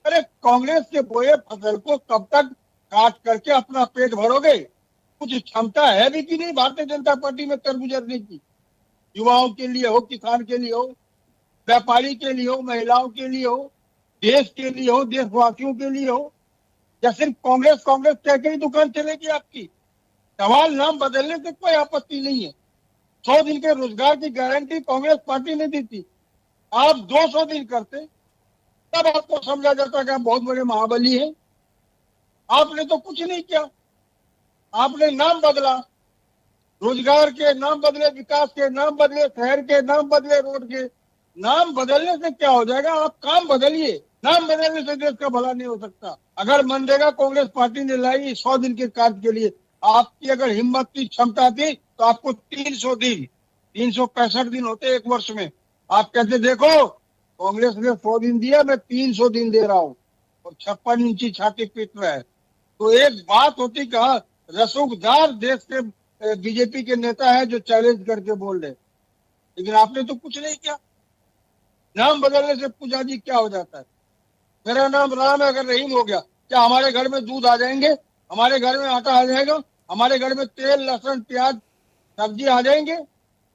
अरे कांग्रेस के बोए फसल को कब तक काट करके अपना पेट भरोगे? कुछ क्षमता है भी कि नहीं भारतीय जनता पार्टी में कर गुजरने की? युवाओं के लिए हो, किसान के लिए हो, व्यापारी के लिए हो, महिलाओं के लिए हो, देश के लिए हो, देशवासियों के लिए हो, या सिर्फ कांग्रेस कह के ही दुकान चलेगी आपकी? सवाल नाम बदलने से कोई आपत्ति नहीं है। 100 दिन के रोजगार की गारंटी कांग्रेस पार्टी ने दी थी। आप 200 दिन करते तब आपको समझा जाता कि आप बहुत बड़े महाबली हैं। आपने तो कुछ नहीं किया। आपने नाम बदला, रोजगार के नाम बदले, विकास के नाम बदले, शहर के नाम बदले, रोड के नाम बदलने से क्या हो जाएगा? आप काम बदलिए। नाम बदलने से देश का भला नहीं हो सकता। अगर मनरेगा कांग्रेस पार्टी ने लाई 100 दिन के कार्य के लिए, आपकी अगर हिम्मत की क्षमता थी तो आपको 300 दिन, 365 दिन होते एक वर्ष में, आप कहते देखो कांग्रेस ने 100 दिन दिया, मैं 300 दिन दे रहा हूँ, और 56 इंची छाती पीट रहा है। तो एक बात होती, कहा रसूखदार देश के बीजेपी के नेता है जो चैलेंज करके बोल रहे, लेकिन आपने तो कुछ नहीं किया। नाम बदलने से पूजा जी क्या हो जाता है? मेरा नाम राम है, अगर रहीम हो गया, क्या हमारे घर में दूध आ जाएंगे? हमारे घर में आटा आ जाएगा? हमारे घर में तेल, लहसुन, प्याज, सब्जी आ जाएंगे?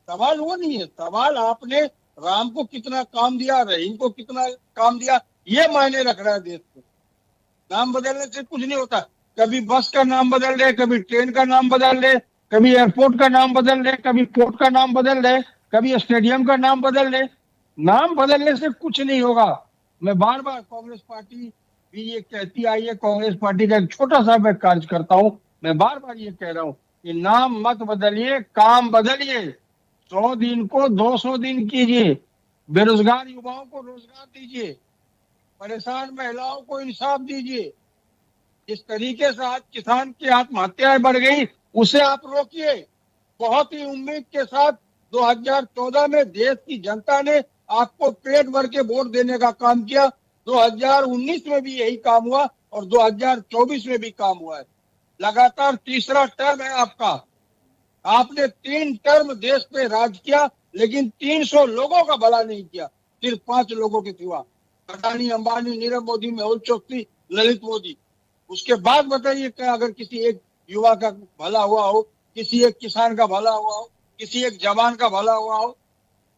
सवाल वो नहीं है। सवाल आपने राम को कितना काम दिया, रहीम को कितना काम दिया, ये मायने रख रहा है देश को। नाम बदलने से कुछ नहीं होता। कभी बस का नाम बदल रहे, कभी ट्रेन का नाम बदल रहे, कभी एयरपोर्ट का नाम बदल रहे, कभी पोर्ट का नाम बदल रहे, कभी स्टेडियम का नाम बदल रहे। नाम बदलने से कुछ नहीं होगा। मैं बार बार कांग्रेस पार्टी भी ये कहती आई है, कांग्रेस पार्टी का एक छोटा सा मैं कार्य करता हूँ, मैं बार बार ये कह रहा हूँ कि नाम मत बदलिए, काम बदलिए। 100 दिन को 200 दिन कीजिए, बेरोजगार युवाओं को रोजगार दीजिए, परेशान महिलाओं को इंसाफ दीजिए। इस तरीके से आज किसान की आत्महत्याएं बढ़ गई, उसे आप रोकिए। बहुत ही उम्मीद के साथ 2014 में देश की जनता ने आपको पेट भर के वोट देने का काम किया। 2019 में भी यही काम हुआ और 2024 में भी काम हुआ है। लगातार तीसरा टर्म है आपका। आपने 3 टर्म देश पे राज किया, लेकिन 300 लोगों का भला नहीं किया, सिर्फ 5 लोगों के सिवा। अडानी, अंबानी, नीरव मोदी, मेहुल चोकसी, ललित मोदी। उसके बाद बताइए क्या अगर किसी एक युवा का भला हुआ हो, किसी एक किसान का भला हुआ हो, किसी एक जवान का भला हुआ हो,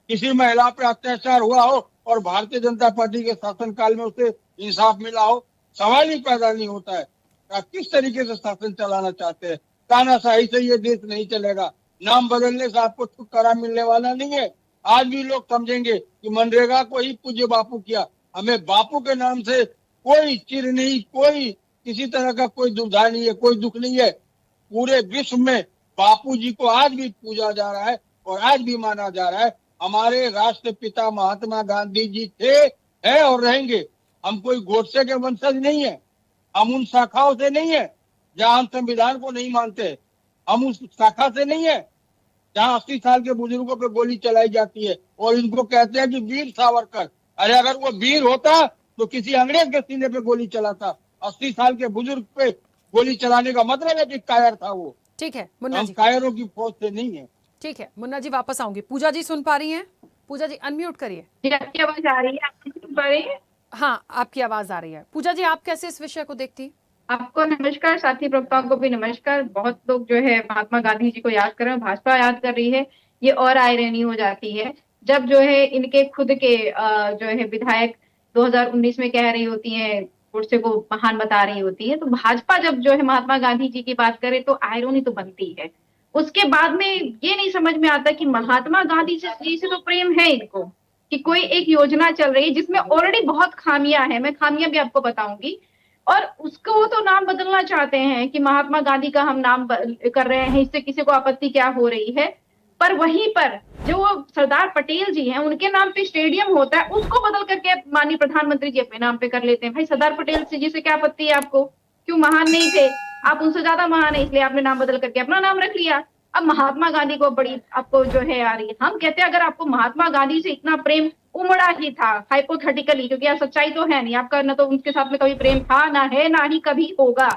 किसी महिला पे अत्याचार हुआ हो और भारतीय जनता पार्टी के शासनकाल में उसे इंसाफ मिला हो? सवाल ही पैदा नहीं होता है। आप किस तरीके से शासन चलाना चाहते हैं? तानाशाही से ये देश नहीं चलेगा। नाम बदलने से आपको छुटकारा मिलने वाला नहीं है। आज भी लोग समझेंगे कि मनरेगा को ही पूज्य बापू किया। हमें बापू के नाम से कोई चिर नहीं, कोई किसी तरह का कोई दुविधा नहीं है, कोई दुख नहीं है। पूरे विश्व में बापू जी को आज भी पूजा जा रहा है और आज भी माना जा रहा है। हमारे राष्ट्रपिता महात्मा गांधी जी थे, है और रहेंगे। हम कोई गोडसे के वंशज नहीं है, हम उन शाखाओं से नहीं है जहां हम संविधान को नहीं मानते, हम उस शाखा से नहीं है जहां 80 साल के बुजुर्गों पे गोली चलाई जाती है और इनको कहते हैं कि वीर सावरकर। अरे अगर वो वीर होता तो किसी अंग्रेज के सीने पे गोली चलाता। 80 साल के बुजुर्ग पे गोली चलाने का मतलब है कि कायर था वो। ठीक है मुन्ना जी, हम कायरों की फौज से नहीं है। ठीक है मुन्ना जी, वापस आऊंगी। पूजा जी सुन पा रही हैं? पूजा जी अनम्यूट करिए। जी, आपकी आवाज आ रही है? आप सुन पा रही है? हाँ, आपकी आवाज आ रही है। पूजा जी, आप कैसे इस विषय को देखती? आपको नमस्कार, साथी प्रवक्ता को भी नमस्कार। बहुत लोग जो है महात्मा गांधी जी को याद कर रहे हैं, भाजपा याद कर रही है। ये और आयरनी हो जाती है जब जो है इनके खुद के जो है विधायक 2019 में कह रही होती है, गोडसे को महान बता रही होती है, तो भाजपा जब जो है महात्मा गांधी जी की बात करे तो आयरनी तो बनती है। उसके बाद में ये नहीं समझ में आता कि महात्मा गांधी जी से तो प्रेम है इनको, कि कोई एक योजना चल रही है जिसमें ऑलरेडी बहुत खामियां हैं, मैं खामियां भी आपको बताऊंगी, और उसको तो नाम बदलना चाहते हैं कि महात्मा गांधी का हम नाम कर रहे हैं, इससे किसी को आपत्ति क्या हो रही है। पर वहीं पर जो सरदार पटेल जी हैं उनके नाम पे स्टेडियम होता है, उसको बदल करके माननीय प्रधानमंत्री जी अपने नाम पे कर लेते हैं। भाई सरदार पटेल जी से क्या आपत्ति है आपको? क्यों महान नहीं थे? आप उनसे ज्यादा महान है इसलिए आपने नाम बदल करके अपना नाम रख लिया। अब महात्मा गांधी को बड़ी आपको जो है आ रही है। हम कहते हैं अगर आपको महात्मा गांधी से इतना प्रेम उमड़ा ही था हाइपोथेटिकली, क्योंकि यार सच्चाई तो है नहीं, आपका ना तो उनके साथ में कभी प्रेम था, ना है, ना ही कभी होगा,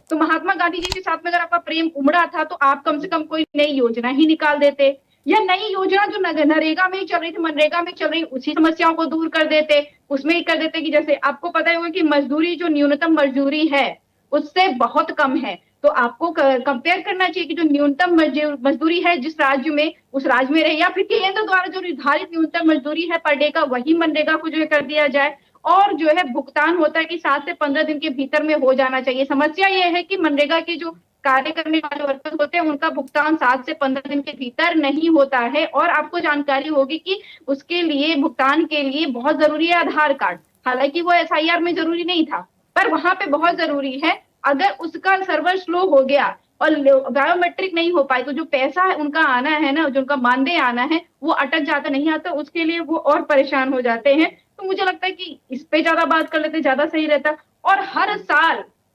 तो महात्मा गांधी जी के साथ में अगर आपका प्रेम उमड़ा था तो आप कम से कम कोई नई योजना ही निकाल देते, या नई योजना जो नरेगा में ही चल रही थी, मनरेगा में चल रही, उसी समस्याओं को दूर कर देते, उसमें ही कर देते कि जैसे आपको पता ही होगा कि मजदूरी जो न्यूनतम मजदूरी है उससे बहुत कम है, तो आपको कंपेयर करना चाहिए कि जो न्यूनतम मजदूरी है जिस राज्य में, उस राज्य में रहे, या फिर केंद्र द्वारा जो निर्धारित न्यूनतम मजदूरी है पर डे का, वही मनरेगा को जो है कर दिया जाए। और जो है भुगतान होता है कि 7 से 15 दिन के भीतर में हो जाना चाहिए। समस्या ये है कि मनरेगा के जो कार्य करने वाले वर्कर्स होते हैं उनका भुगतान 7 से 15 दिन के भीतर नहीं होता है, और आपको जानकारी होगी कि उसके लिए भुगतान के लिए बहुत जरूरी है आधार कार्ड। हालांकि वो SIR में जरूरी नहीं था, पर वहां पे बहुत जरूरी है। अगर उसका सर्वर स्लो हो गया और बायोमेट्रिक नहीं हो पाई तो जो पैसा है उनका आना है ना, जो उनका मानदेय आना है वो अटक जाता, नहीं आता, उसके लिए वो और परेशान हो जाते हैं। तो मुझे लगता है कि इस पे ज्यादा बात कर लेते ज्यादा सही रहता। और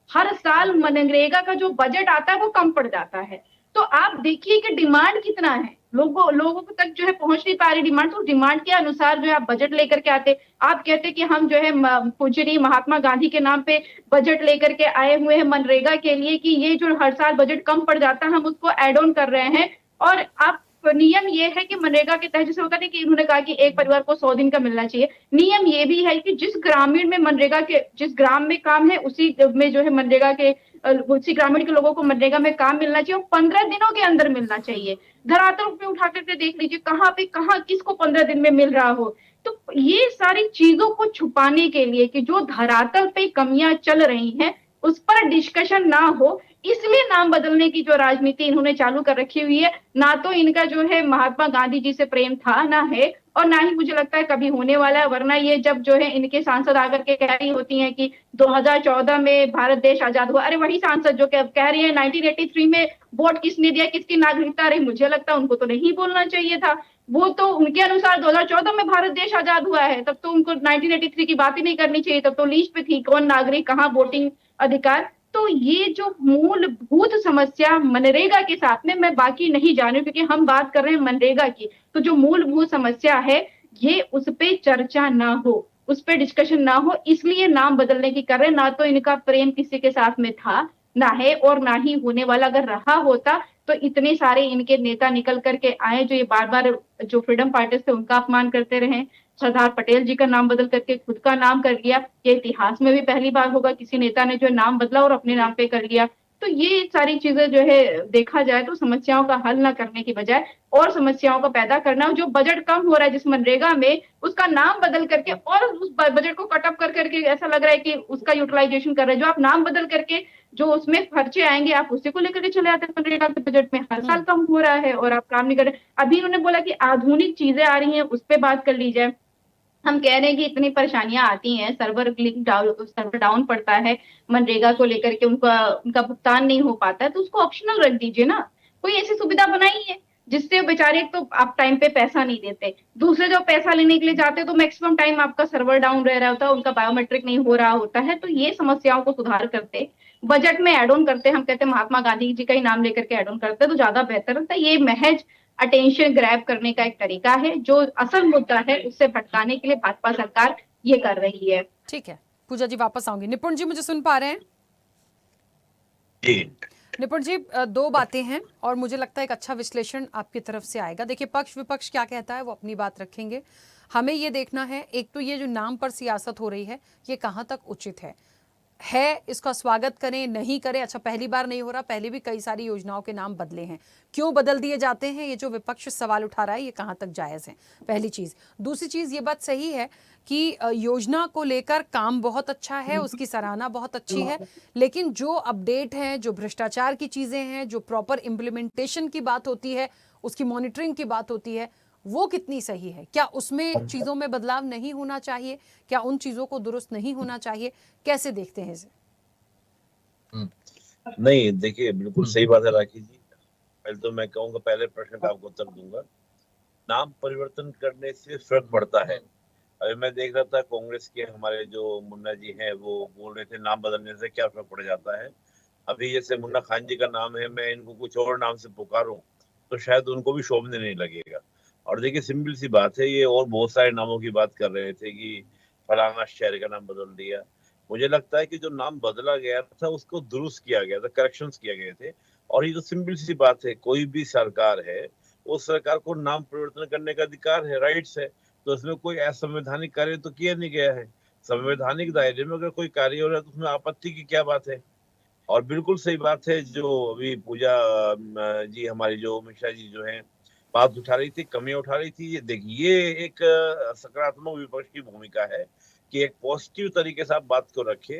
हर साल मनरेगा का जो बजट आता है वो कम पड़ जाता है। तो आप देखिए कि डिमांड कितना है, लोगों तक जो है पहुंच नहीं पा रही डिमांड, तो डिमांड के अनुसार जो है आप बजट लेकर के आते। आप कहते कि हम जो है पूजनीय महात्मा गांधी के नाम पे बजट लेकर के आए हुए हैं मनरेगा के लिए, कि ये जो हर साल बजट कम पड़ जाता है हम उसको एड ऑन कर रहे हैं। और आप नियम ये है कि मनरेगा के तहत जैसे होता है कि उन्होंने कहा कि एक परिवार को 100 दिन का मिलना चाहिए, नियम ये भी है कि जिस ग्रामीण में मनरेगा के, जिस ग्राम में काम है उसी में जो है मनरेगा के, उसी ग्रामीण के लोगों को मनरेगा में काम मिलना चाहिए, और 15 दिनों के अंदर मिलना चाहिए। धरातल पे उठा करके देख लीजिए कहाँ किसको 15 दिन में मिल रहा हो। तो ये सारी चीजों को छुपाने के लिए कि जो धरातल पे कमियां चल रही हैं उस पर डिस्कशन ना हो, इसलिए नाम बदलने की जो राजनीति इन्होंने चालू कर रखी हुई है। ना तो इनका जो है महात्मा गांधी जी से प्रेम था, ना है, और ना ही मुझे लगता है कभी होने वाला है। वरना ये जब जो है इनके सांसद आकर के कह रही होती हैं कि 2014 में भारत देश आजाद हुआ, अरे वही सांसद जो कह रही है 1983 में वोट किसने दिया, किसकी नागरिकता रही, मुझे लगता है उनको तो नहीं बोलना चाहिए था। वो तो उनके अनुसार 2014 में भारत देश आजाद हुआ है, तब तो उनको 1983 की बात ही नहीं करनी चाहिए, तब तो लीस्ट पे थी, कौन नागरिक, कहाँ वोटिंग अधिकार। तो ये जो मूलभूत समस्या मनरेगा के साथ में, मैं बाकी नहीं जानू क्योंकि हम बात कर रहे हैं मनरेगा की, तो जो मूलभूत समस्या है ये उस पे चर्चा ना हो, उस पे डिस्कशन ना हो, इसलिए नाम बदलने की कर रहे हैं। ना तो इनका प्रेम किसी के साथ में था, ना है, और ना ही होने वाला। अगर रहा होता तो इतने सारे इनके नेता निकल करके आए जो ये बार बार जो फ्रीडम फाइटर्स थे उनका अपमान करते रहे, सरदार पटेल जी का नाम बदल करके खुद का नाम कर लिया। ये इतिहास में भी पहली बार होगा किसी नेता ने जो नाम बदला और अपने नाम पे कर लिया। तो ये सारी चीजें जो है देखा जाए तो समस्याओं का हल ना करने की बजाय और समस्याओं को पैदा करना, जो बजट कम हो रहा है जिस मनरेगा में, उसका नाम बदल करके और उस बजट को कटअप कर करके ऐसा लग रहा है कि उसका यूटिलाइजेशन कर रहे हैं। जो आप नाम बदल करके जो उसमें खर्चे आएंगे आप उसी को लेकर के चले आते हैं मनरेगा के बजट में। हर साल कम हो रहा है और आप काम नहीं कर रहे। अभी उन्होंने बोला कि आधुनिक चीजें आ रही हैं, उस पर बात कर ली जाए। हम कह रहे हैं कि इतनी परेशानियां आती हैं, सर्वर डाउन पड़ता है मनरेगा को लेकर के, उनका भुगतान नहीं हो पाता है, तो उसको ऑप्शनल रख दीजिए ना। कोई ऐसी सुविधा बनाइए जिससे बेचारे, तो आप टाइम पे पैसा नहीं देते, दूसरे जो पैसा लेने के लिए जाते हैं तो मैक्सिमम टाइम आपका सर्वर डाउन रह रहा होता है, उनका बायोमेट्रिक नहीं हो रहा होता है। तो ये समस्याओं को सुधार करते, बजट में एड ऑन करते, हम कहते हैं महात्मा गांधी जी का ही नाम लेकर के एड ऑन करते तो ज्यादा बेहतर होता है। ये महज अटेंशन ग्रैब करने का एक तरीका है, जो असल मुद्दा है उससे भटकाने के लिए भाजपा सरकार ये कर रही है। ठीक है पूजा जी, वापस आऊंगी। निपुण जी मुझे सुन पा रहे हैं? जी निपुण जी, दो बातें हैं और मुझे लगता है एक अच्छा विश्लेषण आपकी तरफ से आएगा। देखिए, पक्ष विपक्ष क्या कहता है वो अपनी बात रखेंगे, हमें ये देखना है एक तो ये जो नाम पर सियासत हो रही है ये कहाँ तक उचित है, इसका स्वागत करें नहीं करें। अच्छा, पहली बार नहीं हो रहा, पहले भी कई सारी योजनाओं के नाम बदले हैं, क्यों बदल दिए जाते हैं, ये जो विपक्ष सवाल उठा रहा है ये कहाँ तक जायज़ है, पहली चीज़। दूसरी चीज़, ये बात सही है कि योजना को लेकर काम बहुत अच्छा है, उसकी सराहना बहुत अच्छी है, लेकिन जो अपडेट है, जो भ्रष्टाचार की चीज़ें हैं, जो प्रॉपर इम्प्लीमेंटेशन की बात होती है, उसकी मॉनिटरिंग की बात होती है, वो कितनी सही है? क्या उसमें चीजों में बदलाव नहीं होना चाहिए? क्या उन चीजों को दुरुस्त नहीं होना चाहिए? कैसे देखते हैं इसे? नहीं, देखिए बिल्कुल सही बात है राखी जी। पहले तो मैं कहूँगा, पहले प्रश्न का आपको उत्तर दूंगा। नाम परिवर्तन करने से फर्क पड़ता है। अभी मैं देख रहा था कांग्रेस के हमारे जो मुन्ना जी हैं वो बोल रहे थे नाम बदलने से क्या फर्क पड़ जाता है। अभी जैसे मुन्ना खान जी का नाम है, मैं इनको कुछ और नाम से पुकारूं तो शायद उनको भी शोभने नहीं लगेगा। और देखिए सिंपल सी बात है, ये और बहुत सारे नामों की बात कर रहे थे कि फलाना शहर का नाम बदल दिया। मुझे लगता है कि जो नाम बदला गया था उसको दुरुस्त किया गया था, करेक्शंस किए गए थे। और ये तो सिंपल सी बात है, कोई भी सरकार है उस सरकार को नाम परिवर्तन करने का अधिकार है, राइट्स है। तो उसमें कोई असंवैधानिक कार्य तो किया नहीं गया है। संवैधानिक दायरे में अगर कोई कार्य हो रहा है तो उसमें आपत्ति की क्या बात है। और बिल्कुल सही बात है जो अभी पूजा जी हमारी जो मिश्रा जी जो है बात उठा रही थी, कमियां उठा रही थी। ये देखिए, ये एक सकारात्मक विपक्ष की भूमिका है कि एक पॉजिटिव तरीके से आप बात को रखे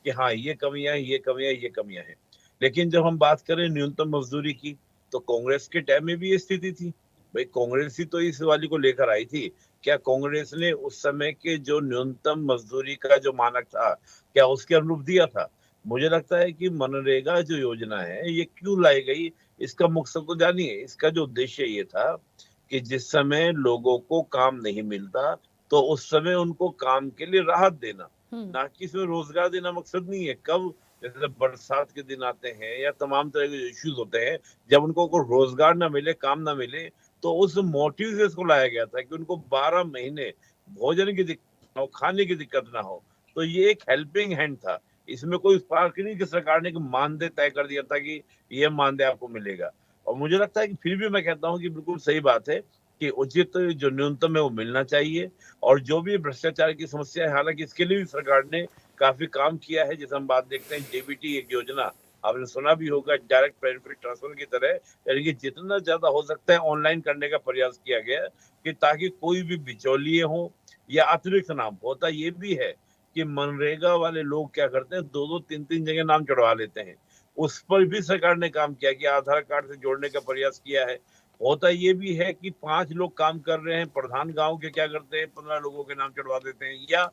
कि हाँ ये कमियां, ये कमियां, ये कमियां हैं। लेकिन जब हम बात करें न्यूनतम मजदूरी की, तो कांग्रेस के टाइम में भी ये स्थिति थी। भाई कांग्रेस ही तो इस वाली को लेकर आई थी। क्या कांग्रेस ने उस समय के जो न्यूनतम मजदूरी का जो मानक था, क्या उसके अनुरूप दिया था? मुझे लगता है कि मनरेगा जो योजना है ये क्यों लाई गई, इसका मकसद तो जानिए। इसका जो उद्देश्य ये था कि जिस समय लोगों को काम नहीं मिलता तो उस समय उनको काम के लिए राहत देना, ना कि इसमें रोजगार देना मकसद नहीं है। कब जैसे बरसात के दिन आते हैं या तमाम तरह के इश्यूज होते हैं, जब उनको रोजगार ना मिले, काम ना मिले, तो उस मोटिव से इसको लाया गया था कि उनको 12 महीने भोजन की दिक्कत ना हो, खाने की दिक्कत ना हो। तो ये एक हेल्पिंग हैंड था। इसमें कोई फर्क नहीं कि सरकार ने एक मानदेय तय कर दिया था कि ये मानदेय आपको मिलेगा। और मुझे लगता है कि फिर भी मैं कहता हूँ कि बिल्कुल सही बात है कि उचित जो न्यूनतम है वो मिलना चाहिए। और जो भी भ्रष्टाचार की समस्या है, हालांकि इसके लिए भी सरकार ने काफी काम किया है। जैसे हम बात देखते हैं डीबीटी एक योजना, आपने सुना भी होगा, डायरेक्ट बेनिफिट ट्रांसफर की तरह, यानी कि जितना ज्यादा हो सकता है ऑनलाइन करने का प्रयास किया गया कि ताकि कोई भी बिचौलिए हो या अतिरिक्त नाम होता। ये भी है कि मनरेगा वाले लोग क्या करते हैं, 2-2, 3-3 जगह नाम चढ़वा लेते हैं। उस पर भी सरकार ने काम किया कि आधार कार्ड से जोड़ने का प्रयास किया है। होता ये भी है कि 5 लोग काम कर रहे हैं, प्रधान गांव के क्या करते हैं, 15 लोगों के नाम चढ़वा देते हैं। या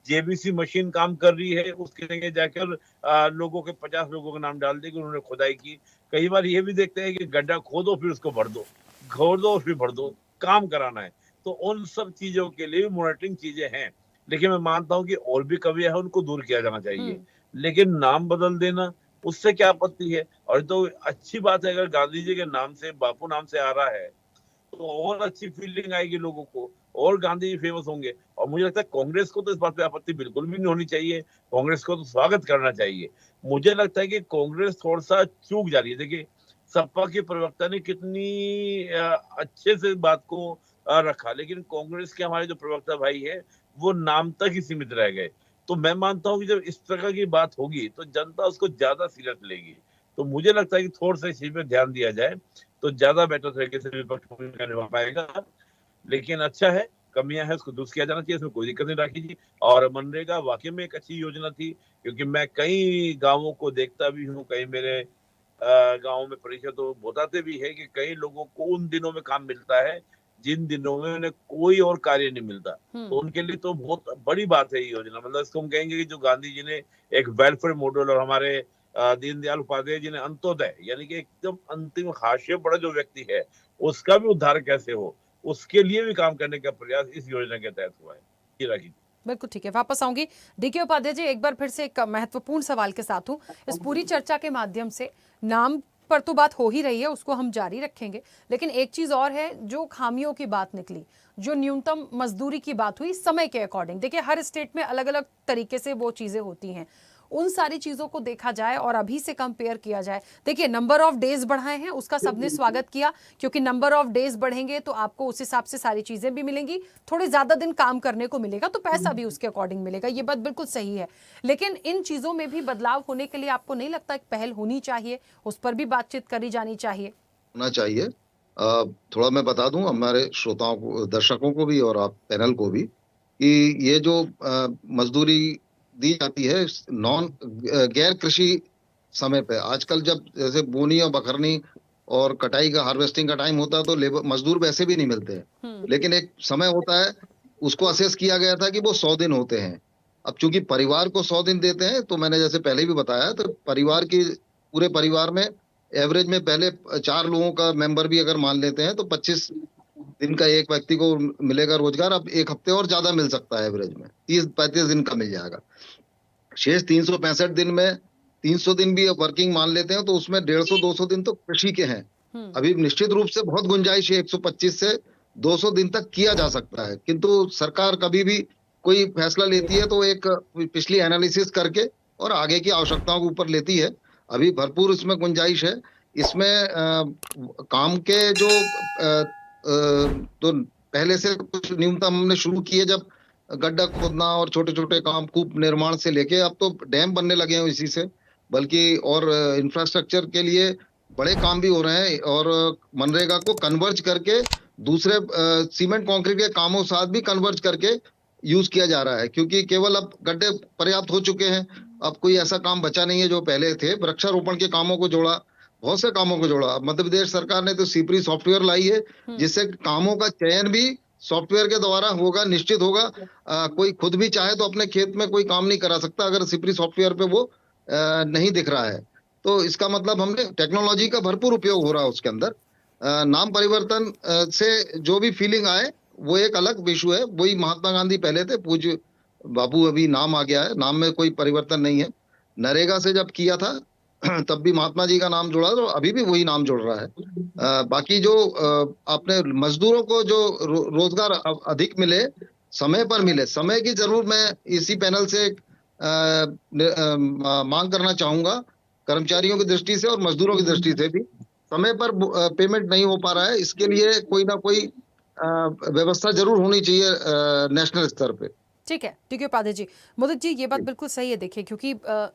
जेबीसी मशीन काम कर रही है, उसके जगह जाकर लोगों के 50 लोगों के नाम डाल देंगे, उन्होंने खुदाई की। कई बार ये भी देखते हैं कि गड्ढा खोदो फिर उसको भर दो, खोदो फिर भर दो, काम कराना है। तो उन सब चीजों के लिए मॉनिटरिंग चीजें हैं। लेकिन मैं मानता हूं कि और भी कमियां हैं, उनको दूर किया जाना चाहिए। लेकिन नाम बदल देना, उससे क्या आपत्ति है? और तो अच्छी बात है, अगर गांधी जी के नाम से, बापू नाम से आ रहा है तो और अच्छी फीलिंग आएगी लोगों को, और गांधी जी फेमस होंगे। और मुझे लगता है कांग्रेस को तो इस बात पे आपत्ति बिल्कुल भी नहीं होनी चाहिए, कांग्रेस को तो स्वागत करना चाहिए। मुझे लगता है कि कांग्रेस थोड़ा सा चूक जा रही है। देखिए सपा के प्रवक्ता ने कितनी अच्छे से बात को रखा, लेकिन कांग्रेस के हमारे जो प्रवक्ता भाई है वो नाम तक ही सीमित रह गए। तो मैं मानता हूँ कि जब इस प्रकार की बात होगी तो जनता उसको ज्यादा सीरियस लेगी। तो मुझे लगता है कि थोड़ा सा इस चीज पे ध्यान दिया जाए तो ज्यादा बेटर तरीके से विपक्ष भूमिका निभा पाएगा। लेकिन अच्छा है, कमियां है उसको दुरुस्त किया जाना चाहिए, इसमें कोई दिक्कत नहीं राखी जी। और मनरेगा वाकई में एक अच्छी योजना थी, क्योंकि मैं कई गांवों को देखता भी हूँ, कई मेरे गांवों में परिषद तो बताते भी है कि कई लोगों को उन दिनों में काम मिलता है जिन दिनों में उन्हें कोई और कार्य नहीं मिलता। तो उनके लिए तो बहुत बड़ी बात है ये योजना। मतलब इसको हम कहेंगे कि जो गांधी जी ने एक वेलफेयर मॉडल, और हमारे दीनदयाल उपाध्याय जी ने अंत्योदय, यानी कि एकदम अंतिम हाशिए पर जो व्यक्ति है उसका भी उद्धार कैसे हो, उसके लिए भी काम करने का प्रयास इस योजना के तहत हुआ है। जी राखी, बिल्कुल ठीक है, वापस आऊंगी। डीके उपाध्याय जी, एक बार फिर से एक महत्वपूर्ण सवाल के साथ हूं। इस पूरी चर्चा के माध्यम से नाम पर तो बात हो ही रही है, उसको हम जारी रखेंगे, लेकिन एक चीज और है, जो खामियों की बात निकली, जो न्यूनतम मजदूरी की बात हुई समय के अकॉर्डिंग, देखिए हर स्टेट में अलग अलग तरीके से वो चीजें होती हैं, उन सारी चीजों को देखा जाए और अभी से कंपेयर किया जाए। देखिए नंबर ऑफ डेज बढ़ाए हैं, उसका सबने स्वागत किया, क्योंकि नंबर ऑफ डेज बढ़ेंगे तो आपको उस हिसाब से सारी चीजें भी मिलेंगी, थोड़े ज्यादा दिन काम करने को मिलेगा तो पैसा भी उसके अकॉर्डिंग मिलेगा, ये बात बिल्कुल सही है। लेकिन इन चीजों में भी बदलाव होने के लिए आपको नहीं लगता एक पहल होनी चाहिए, उस पर भी बातचीत करी जानी चाहिए? होना चाहिए। थोड़ा मैं बता दूं हमारे श्रोताओं को, दर्शकों को भी और आप पैनल को भी, कि ये जो मजदूरी दी जाती है गैर कृषि समय पे, आजकल जब जैसे बोनी और बखरनी और कटाई का, हार्वेस्टिंग का टाइम होता है तो लेबर मजदूर वैसे भी नहीं मिलते हैं, लेकिन एक समय होता है, उसको असेस किया गया था कि वो 100 दिन होते हैं। अब चूंकि परिवार को 100 दिन देते हैं, तो मैंने जैसे पहले भी बताया, तो परिवार की, पूरे परिवार में एवरेज में पहले 4 लोगों का मेंबर भी अगर मान लेते हैं तो 25 दिन का एक व्यक्ति को मिलेगा रोजगार। अब एक हफ्ते और ज्यादा मिल सकता है, एवरेज में 30-35 दिन का मिल जाएगा। शेष 365 दिन में 300 दिन भी वर्किंग मान लेते हैं, तो उसमें 150-200 दिन तो कृषि के हैं। अभी निश्चित रूप से बहुत गुंजाइश है, 125 से 200 दिन तक किया जा सकता है, किंतु सरकार कभी भी कोई फैसला लेती है तो एक पिछली एनालिसिस करके और आगे की आवश्यकताओं के ऊपर लेती है। अभी भरपूर इसमें गुंजाइश है। इसमें काम के जो तो पहले से कुछ न्यूनतम हमने शुरू किए, जब गड्ढा खोदना और छोटे छोटे काम, कूप निर्माण से लेके अब तो डैम बनने लगे हैं इसी से, बल्कि और इंफ्रास्ट्रक्चर के लिए बड़े काम भी हो रहे हैं, और मनरेगा को कन्वर्ज करके दूसरे सीमेंट कंक्रीट के कामों साथ भी कन्वर्ज करके यूज किया जा रहा है, क्योंकि केवल अब गड्ढे पर्याप्त हो चुके हैं, अब कोई ऐसा काम बचा नहीं है जो पहले थे। वृक्षारोपण के कामों को जोड़ा, बहुत से कामों को जोड़ा। मध्य प्रदेश सरकार ने तो सीपरी सॉफ्टवेयर लाई है, जिससे कामों का चयन भी सॉफ्टवेयर के द्वारा होगा, निश्चित होगा। कोई खुद भी चाहे तो अपने खेत में कोई काम नहीं करा सकता अगर सिपरी सॉफ्टवेयर पे वो नहीं दिख रहा है। तो इसका मतलब हमने टेक्नोलॉजी का भरपूर उपयोग हो रहा है उसके अंदर। नाम परिवर्तन से जो भी फीलिंग आए वो एक अलग इशू है। वही महात्मा गांधी पहले थे, पूज्य बापू अभी नाम आ गया है, नाम में कोई परिवर्तन नहीं है। नरेगा से जब किया था तब भी महात्मा जी का नाम जुड़ा, तो अभी भी वही नाम जुड़ रहा है। बाकी जो आपने मजदूरों को जो रोजगार अधिक मिले, समय पर मिले, समय की जरूर मैं इसी पैनल से मांग करना चाहूंगा, कर्मचारियों की दृष्टि से और मजदूरों की दृष्टि से भी। समय पर पेमेंट नहीं हो पा रहा है, इसके लिए कोई ना कोई व्यवस्था जरूर होनी चाहिए नेशनल स्तर पे। ठीक है, ठीक है उपाध्याय जी। मोदक जी, ये बात बिल्कुल सही है। देखिए, क्योंकि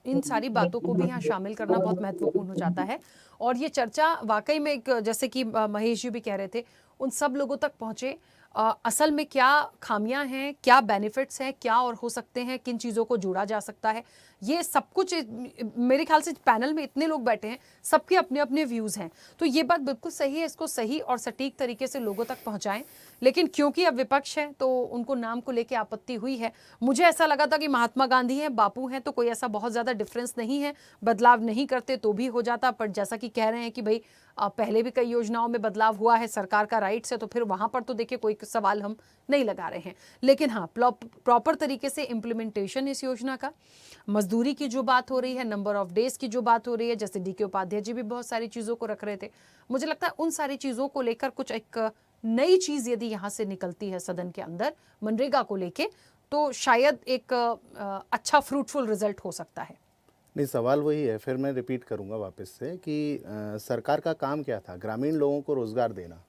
इन सारी बातों को भी यहाँ शामिल करना बहुत महत्वपूर्ण हो जाता है, और ये चर्चा वाकई में एक, जैसे कि महेश जी भी कह रहे थे, उन सब लोगों तक पहुंचे, असल में क्या खामियां हैं, क्या बेनिफिट्स हैं, क्या और हो सकते हैं, किन चीज़ों को जोड़ा जा सकता है, ये सब कुछ। मेरे ख्याल से पैनल में इतने लोग बैठे हैं, सबके अपने अपने व्यूज़ हैं, तो ये बात बिल्कुल सही है, इसको सही और सटीक तरीके से लोगों तक पहुंचाएं। लेकिन क्योंकि अब विपक्ष है तो उनको नाम को लेकर आपत्ति हुई है। मुझे ऐसा लगा था कि महात्मा गांधी हैं, बापू हैं, तो कोई ऐसा बहुत ज़्यादा डिफरेंस नहीं है, बदलाव नहीं करते तो भी हो जाता। पर जैसा कि कह रहे हैं कि भाई पहले भी कई योजनाओं में बदलाव हुआ है, सरकार का राइट्स है, तो फिर वहाँ पर तो देखिए कोई सवाल हम नहीं लगा रहे हैं। लेकिन हाँ, प्रॉपर तरीके से इम्प्लीमेंटेशन इस योजना का, मजदूरी की जो बात हो रही है, नंबर ऑफ डेज की जो बात हो रही है, जैसे डीके उपाध्याय जी भी बहुत सारी चीज़ों को रख रहे थे, मुझे लगता है उन सारी चीज़ों को लेकर कुछ एक नई चीज़ यदि यहाँ से निकलती है सदन के अंदर मनरेगा को लेके, तो शायद एक अच्छा फ्रूटफुल रिजल्ट हो सकता है। नहीं, सवाल वही है, फिर मैं रिपीट करूंगा वापस से कि सरकार का काम क्या था? ग्रामीण लोगों को रोज़गार देना।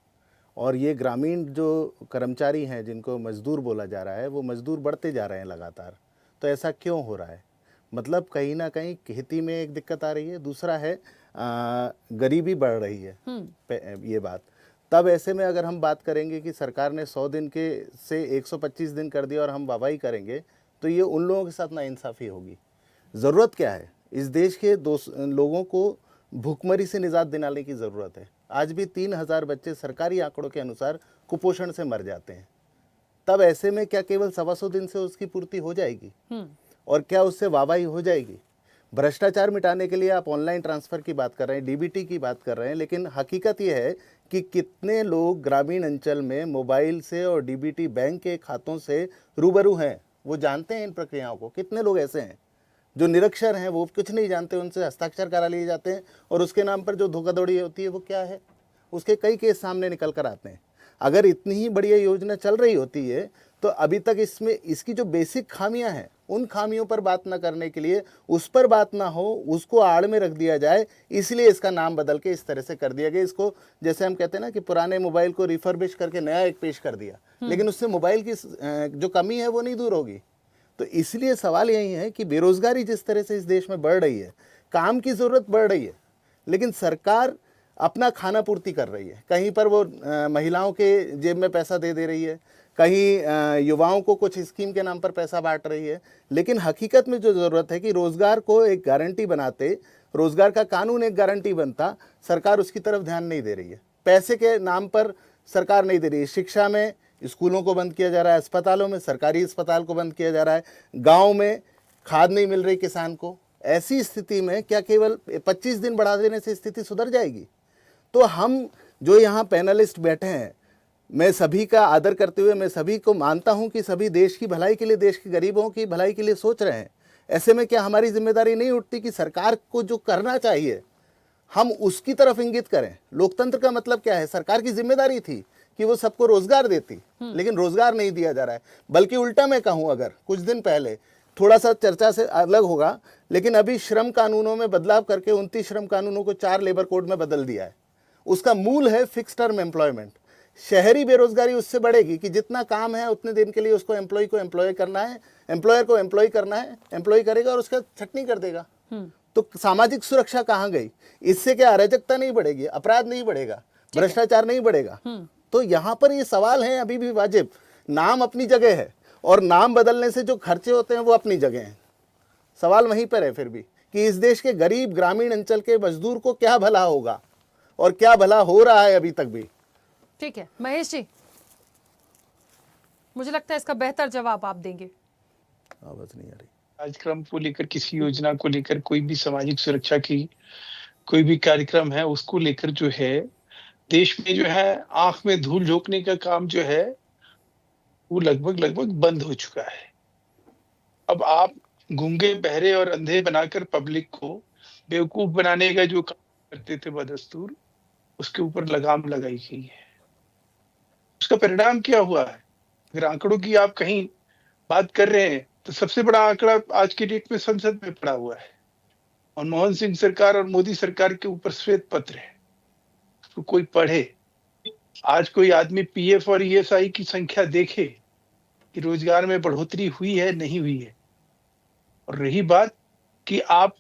और ये ग्रामीण जो कर्मचारी हैं जिनको मजदूर बोला जा रहा है, वो मजदूर बढ़ते जा रहे हैं लगातार। तो ऐसा क्यों हो रहा है? मतलब कहीं ना कहीं खेती में एक दिक्कत आ रही है। दूसरा है, गरीबी बढ़ रही है ये बात। तब ऐसे में अगर हम बात करेंगे कि सरकार ने 100 दिन के से 125 दिन कर दिया और हम वाहवाही करेंगे, तो ये उन लोगों के साथ नाइंसाफ़ी होगी। ज़रूरत क्या है, इस देश के लोगों को भूखमरी से निजात दिलाने की ज़रूरत है। आज भी 3000 बच्चे सरकारी आंकड़ों के अनुसार कुपोषण से मर जाते हैं। तब ऐसे में क्या केवल 125 दिन से उसकी पूर्ति हो जाएगी? और क्या उससे वाहवाही हो जाएगी? भ्रष्टाचार मिटाने के लिए आप ऑनलाइन ट्रांसफ़र की बात कर रहे हैं, डीबीटी की बात कर रहे हैं, लेकिन हकीकत ये है कि कितने लोग ग्रामीण अंचल में मोबाइल से और डीबीटी बैंक के खातों से रूबरू हैं, वो जानते हैं इन प्रक्रियाओं को? कितने लोग ऐसे हैं जो निरक्षर हैं, वो कुछ नहीं जानते, उनसे हस्ताक्षर करा लिए जाते हैं और उसके नाम पर जो धोखाधड़ी होती है वो क्या है, उसके कई केस सामने निकल कर आते हैं। अगर इतनी ही बढ़िया योजना चल रही होती है तो अभी तक इसमें इसकी जो बेसिक खामियां हैं, उन खामियों पर बात ना करने के लिए, उस पर बात ना हो, उसको आड़ में रख दिया जाए, इसलिए इसका नाम बदल के इस तरह से कर दिया गया। इसको जैसे हम कहते हैं ना कि पुराने मोबाइल को रिफर्बिश करके नया एक पेश कर दिया, लेकिन उससे मोबाइल की जो कमी है वो नहीं दूर होगी। तो इसलिए सवाल यही है कि बेरोजगारी जिस तरह से इस देश में बढ़ रही है, काम की ज़रूरत बढ़ रही है, लेकिन सरकार अपना खाना पूर्ति कर रही है। कहीं पर वो महिलाओं के जेब में पैसा दे रही है, कहीं युवाओं को कुछ स्कीम के नाम पर पैसा बांट रही है, लेकिन हकीकत में जो ज़रूरत है कि रोज़गार को एक गारंटी बनाते, रोज़गार का कानून एक गारंटी बनता, सरकार उसकी तरफ ध्यान नहीं दे रही है। पैसे के नाम पर सरकार नहीं दे रही है। शिक्षा में स्कूलों को बंद किया जा रहा है, अस्पतालों में सरकारी अस्पताल को बंद किया जा रहा है, गाँव में खाद नहीं मिल रही किसान को। ऐसी स्थिति में क्या केवल 25 दिन बढ़ा देने से स्थिति सुधर जाएगी? तो हम जो यहाँ पैनलिस्ट बैठे हैं, मैं सभी का आदर करते हुए मैं सभी को मानता हूँ कि सभी देश की भलाई के लिए, देश के गरीबों की भलाई के लिए सोच रहे हैं। ऐसे में क्या हमारी जिम्मेदारी नहीं उठती कि सरकार को जो करना चाहिए हम उसकी तरफ इंगित करें? लोकतंत्र का मतलब क्या है? सरकार की जिम्मेदारी थी कि वो सबको रोजगार देती, लेकिन रोजगार नहीं दिया जा रहा है। बल्कि उल्टा मैं कहूँ, अगर कुछ दिन पहले थोड़ा सा चर्चा से अलग होगा, लेकिन अभी श्रम कानूनों में बदलाव करके 29 श्रम कानूनों को 4 लेबर कोड में बदल दिया है। उसका मूल है फिक्स टर्म एम्प्लॉयमेंट। शहरी बेरोजगारी उससे बढ़ेगी कि जितना काम है उतने दिन के लिए उसको एम्प्लॉय को एम्प्लॉय करना है, एम्प्लॉयर को एम्प्लॉय करना है, एम्प्लॉय करेगा और उसका छटनी कर देगा। तो सामाजिक सुरक्षा कहाँ गई? इससे क्या अराजकता नहीं बढ़ेगी, अपराध नहीं बढ़ेगा, भ्रष्टाचार नहीं बढ़ेगा? तो यहाँ पर ये सवाल है अभी भी वाजिब। नाम अपनी जगह है और नाम बदलने से जो खर्चे होते हैं वो अपनी जगह हैं। सवाल वहीं पर है फिर भी कि इस देश के गरीब ग्रामीण अंचल के मजदूर को क्या भला होगा और क्या भला हो रहा है अभी तक भी। ठीक है महेश जी, मुझे लगता है इसका बेहतर जवाब आप देंगे। आवाज नहीं आ रही। कार्यक्रम को लेकर, किसी योजना को लेकर, कोई भी सामाजिक सुरक्षा की कोई भी कार्यक्रम है उसको लेकर जो है देश में जो है आंख में धूल झोंकने का काम जो है वो लगभग बंद हो चुका है। अब आप गूंगे, बहरे और अंधे बनाकर पब्लिक को बेवकूफ बनाने का जो काम करते थे बदस्तूर, उसके ऊपर लगाम लगाई गई है। उसका परिणाम क्या हुआ है? अगर आंकड़ों की आप कहीं बात कर रहे हैं तो सबसे बड़ा आंकड़ा आज के डेट में संसद में पड़ा हुआ है। मनमोहन सिंह सरकार और मोदी सरकार के ऊपर श्वेत पत्र है, उसको कोई पढ़े। आज कोई आदमी पीएफ और ईएसआई की संख्या देखे कि रोजगार में बढ़ोतरी हुई है नहीं हुई है। और रही बात कि आप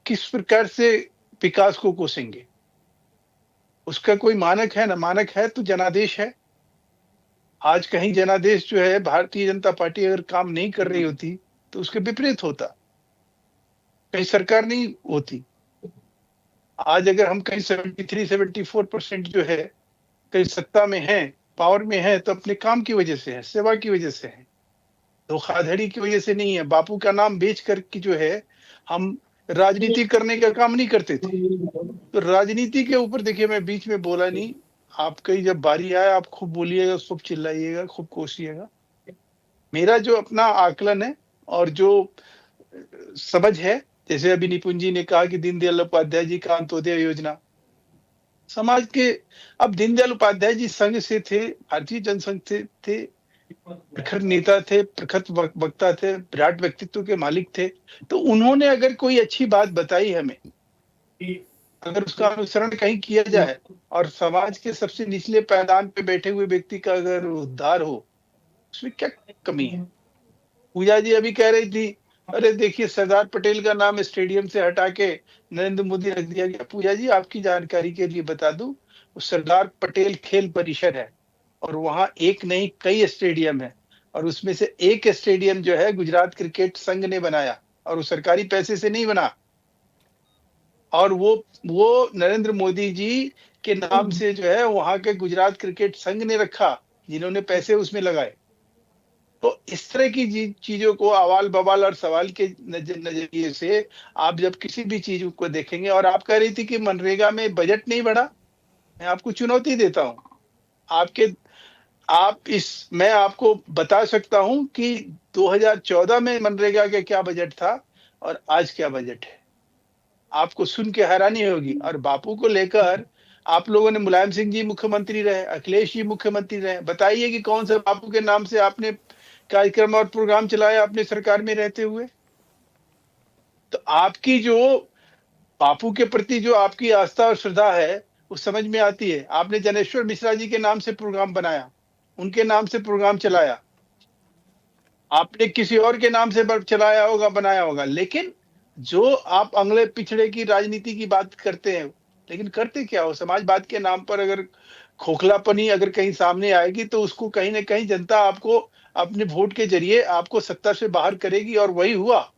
किस प्रकार से विकास को कोसेंगे, उसका कोई मानक है ना? मानक है तो जनादेश है। आज कहीं जनादेश जो है, भारतीय जनता पार्टी अगर काम नहीं कर रही होती तो उसके विपरीत होता, कहीं सरकार नहीं होती। आज अगर हम कहीं 73-74% जो है कहीं सत्ता में है, पावर में है, तो अपने काम की वजह से है, सेवा की वजह से है, धोखाधड़ी की वजह से नहीं है। बापू का नाम बेच करके जो है हम राजनीति करने का काम नहीं करते थे। तो राजनीति के ऊपर देखिए, मैं बीच में बोला नहीं, आपकी जब बारी आए आप खूब बोलिएगा, खूब चिल्लाइएगा, खूब कोसिएगा। मेरा जो अपना आकलन है और जो समझ है, जैसे अभी निपुण जी ने कहा कि दीनदयाल उपाध्याय जी का अंत्योदय योजना समाज के, अब दीनदयाल उपाध्याय जी संघ से थे, भारतीय जनसंघ से थे, प्रखर नेता थे, प्रखर वक्ता थे, विराट व्यक्तित्व के मालिक थे। तो उन्होंने अगर कोई अच्छी बात बताई हमें, अगर उसका अनुसरण कहीं किया जाए और समाज के सबसे निचले पायदान पे बैठे हुए व्यक्ति का अगर उद्धार हो, उसमें क्या कमी है? पूजा जी अभी कह रही थी अरे देखिए, सरदार पटेल का नाम स्टेडियम से हटा के नरेंद्र मोदी रख दिया गया। पूजा जी, आपकी जानकारी के लिए बता दूं, वो सरदार पटेल खेल परिसर है और वहां एक नहीं कई स्टेडियम है, और उसमें से एक स्टेडियम जो है गुजरात क्रिकेट संघ ने बनाया, और वो सरकारी पैसे से नहीं बना, और वो नरेंद्र मोदी जी के नाम से जो है वहां के गुजरात क्रिकेट संघ ने रखा, जिन्होंने पैसे उसमें लगाए। तो इस तरह की चीजों को अवाल बवाल और सवाल के नजरिए से आप जब किसी भी चीज को देखेंगे, और आप कह रही थी कि मनरेगा में बजट नहीं बढ़ा, मैं आपको चुनौती देता हूं। मैं आपको बता सकता हूं कि 2014 में मनरेगा का क्या बजट था और आज क्या बजट है। आपको सुन के हैरानी होगी। और बापू को लेकर आप लोगों ने, मुलायम सिंह जी मुख्यमंत्री रहे, अखिलेश जी मुख्यमंत्री रहे, बताइए कि कौन सा बापू के नाम से आपने कार्यक्रम और प्रोग्राम चलाया अपने सरकार में रहते हुए। तो आपकी जो बापू के प्रति जो आपकी आस्था और श्रद्धा है वो समझ में आती है। आपने जनेश्वर मिश्रा जी के नाम से प्रोग्राम बनाया, उनके नाम से प्रोग्राम चलाया, आपने किसी और के नाम से चलाया होगा, बनाया होगा, लेकिन जो आप अगले पिछड़े की राजनीति की बात करते हैं, लेकिन करते क्या हो? समाजवाद के नाम पर अगर खोखलापनी अगर कहीं सामने आएगी तो उसको कहीं ना कहीं जनता आपको अपने वोट के जरिए आपको सत्ता से बाहर करेगी, और वही हुआ।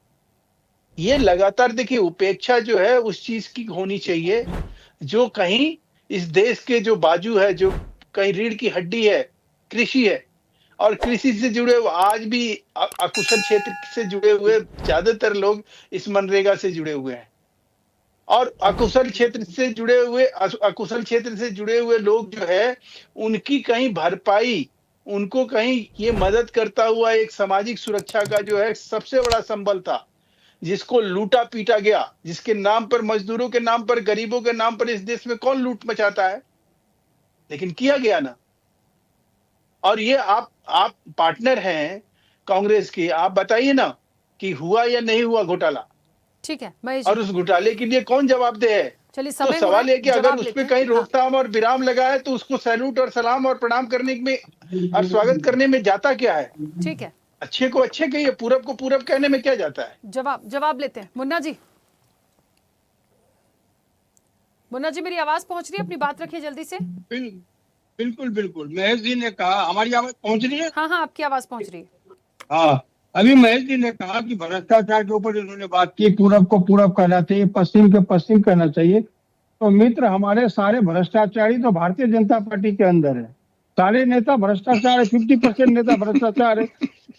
ये लगातार देखिए, उपेक्षा जो है उस चीज की होनी चाहिए जो कहीं इस देश के जो बाजू है, जो कहीं रीढ़ की हड्डी है, कृषि है, और कृषि से जुड़े आज भी अकुशल क्षेत्र से जुड़े हुए ज्यादातर लोग इस मनरेगा से जुड़े हुए हैं, और अकुशल क्षेत्र से जुड़े हुए लोग जो है उनकी कहीं भरपाई, उनको कहीं ये मदद करता हुआ एक सामाजिक सुरक्षा का जो है सबसे बड़ा संबल था, जिसको लूटा पीटा गया, जिसके नाम पर, मजदूरों के नाम पर, गरीबों के नाम पर इस देश में कौन लूट मचाता है, लेकिन किया गया ना। और ये आप पार्टनर हैं कांग्रेस के, आप बताइए ना कि हुआ या नहीं हुआ घोटाला। ठीक है, और उस घोटाले के लिए कौन जवाबदेह है? चलिए, तो सवाल है कि अगर उस पर कहीं रोकथाम और विराम लगा है तो उसको सैल्यूट और सलाम और प्रणाम करने में और स्वागत करने में जाता क्या है? ठीक है, अच्छे को अच्छे कहिए, पूरब को पूरब कहने में क्या जाता है? जवाब लेते हैं। मुन्ना जी, मेरी आवाज पहुंच रही है? अपनी बात रखिए जल्दी से। बिल्कुल महेश जी ने कहा, हमारी आवाज पहुंच रही है? हाँ, आपकी आवाज पहुंच रही है। हाँ, अभी महेश जी ने कहा कि भ्रष्टाचार के ऊपर इन्होंने बात की, पूरब को पूरब कहना चाहिए, पश्चिम के पश्चिम कहना चाहिए। तो मित्र, हमारे सारे भ्रष्टाचारी तो भारतीय जनता पार्टी के अंदर है, सारे नेता भ्रष्टाचार है, 50% नेता भ्रष्टाचार है।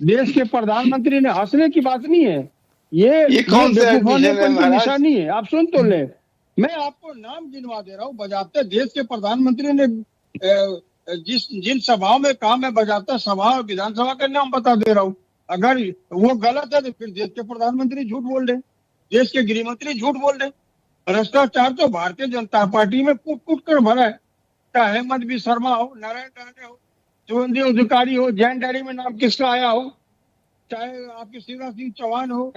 देश के प्रधानमंत्री ने, हंसने की बात नहीं है, ये कौन सा निशानी है। आप सुन तो ले, मैं आपको नाम गिनवा दे रहा हूँ। बजाते देश के प्रधानमंत्री ने जिन सभाओं में काम है, बजाते सभा और विधानसभा का नाम बता दे रहा हूँ। अगर वो गलत है तो फिर देश के प्रधानमंत्री झूठ बोल रहे, देश के गृह मंत्री झूठ बोल रहे। भ्रष्टाचार तो भारतीय जनता पार्टी में कूट कूट कर भरा है, चाहे हेमंत भी शर्मा हो, नारायण राणे हो, शुभेंदु अधिकारी हो, जैन डायरी में नाम किसका आया हो, चाहे आपके शिवराज सिंह चौहान हो,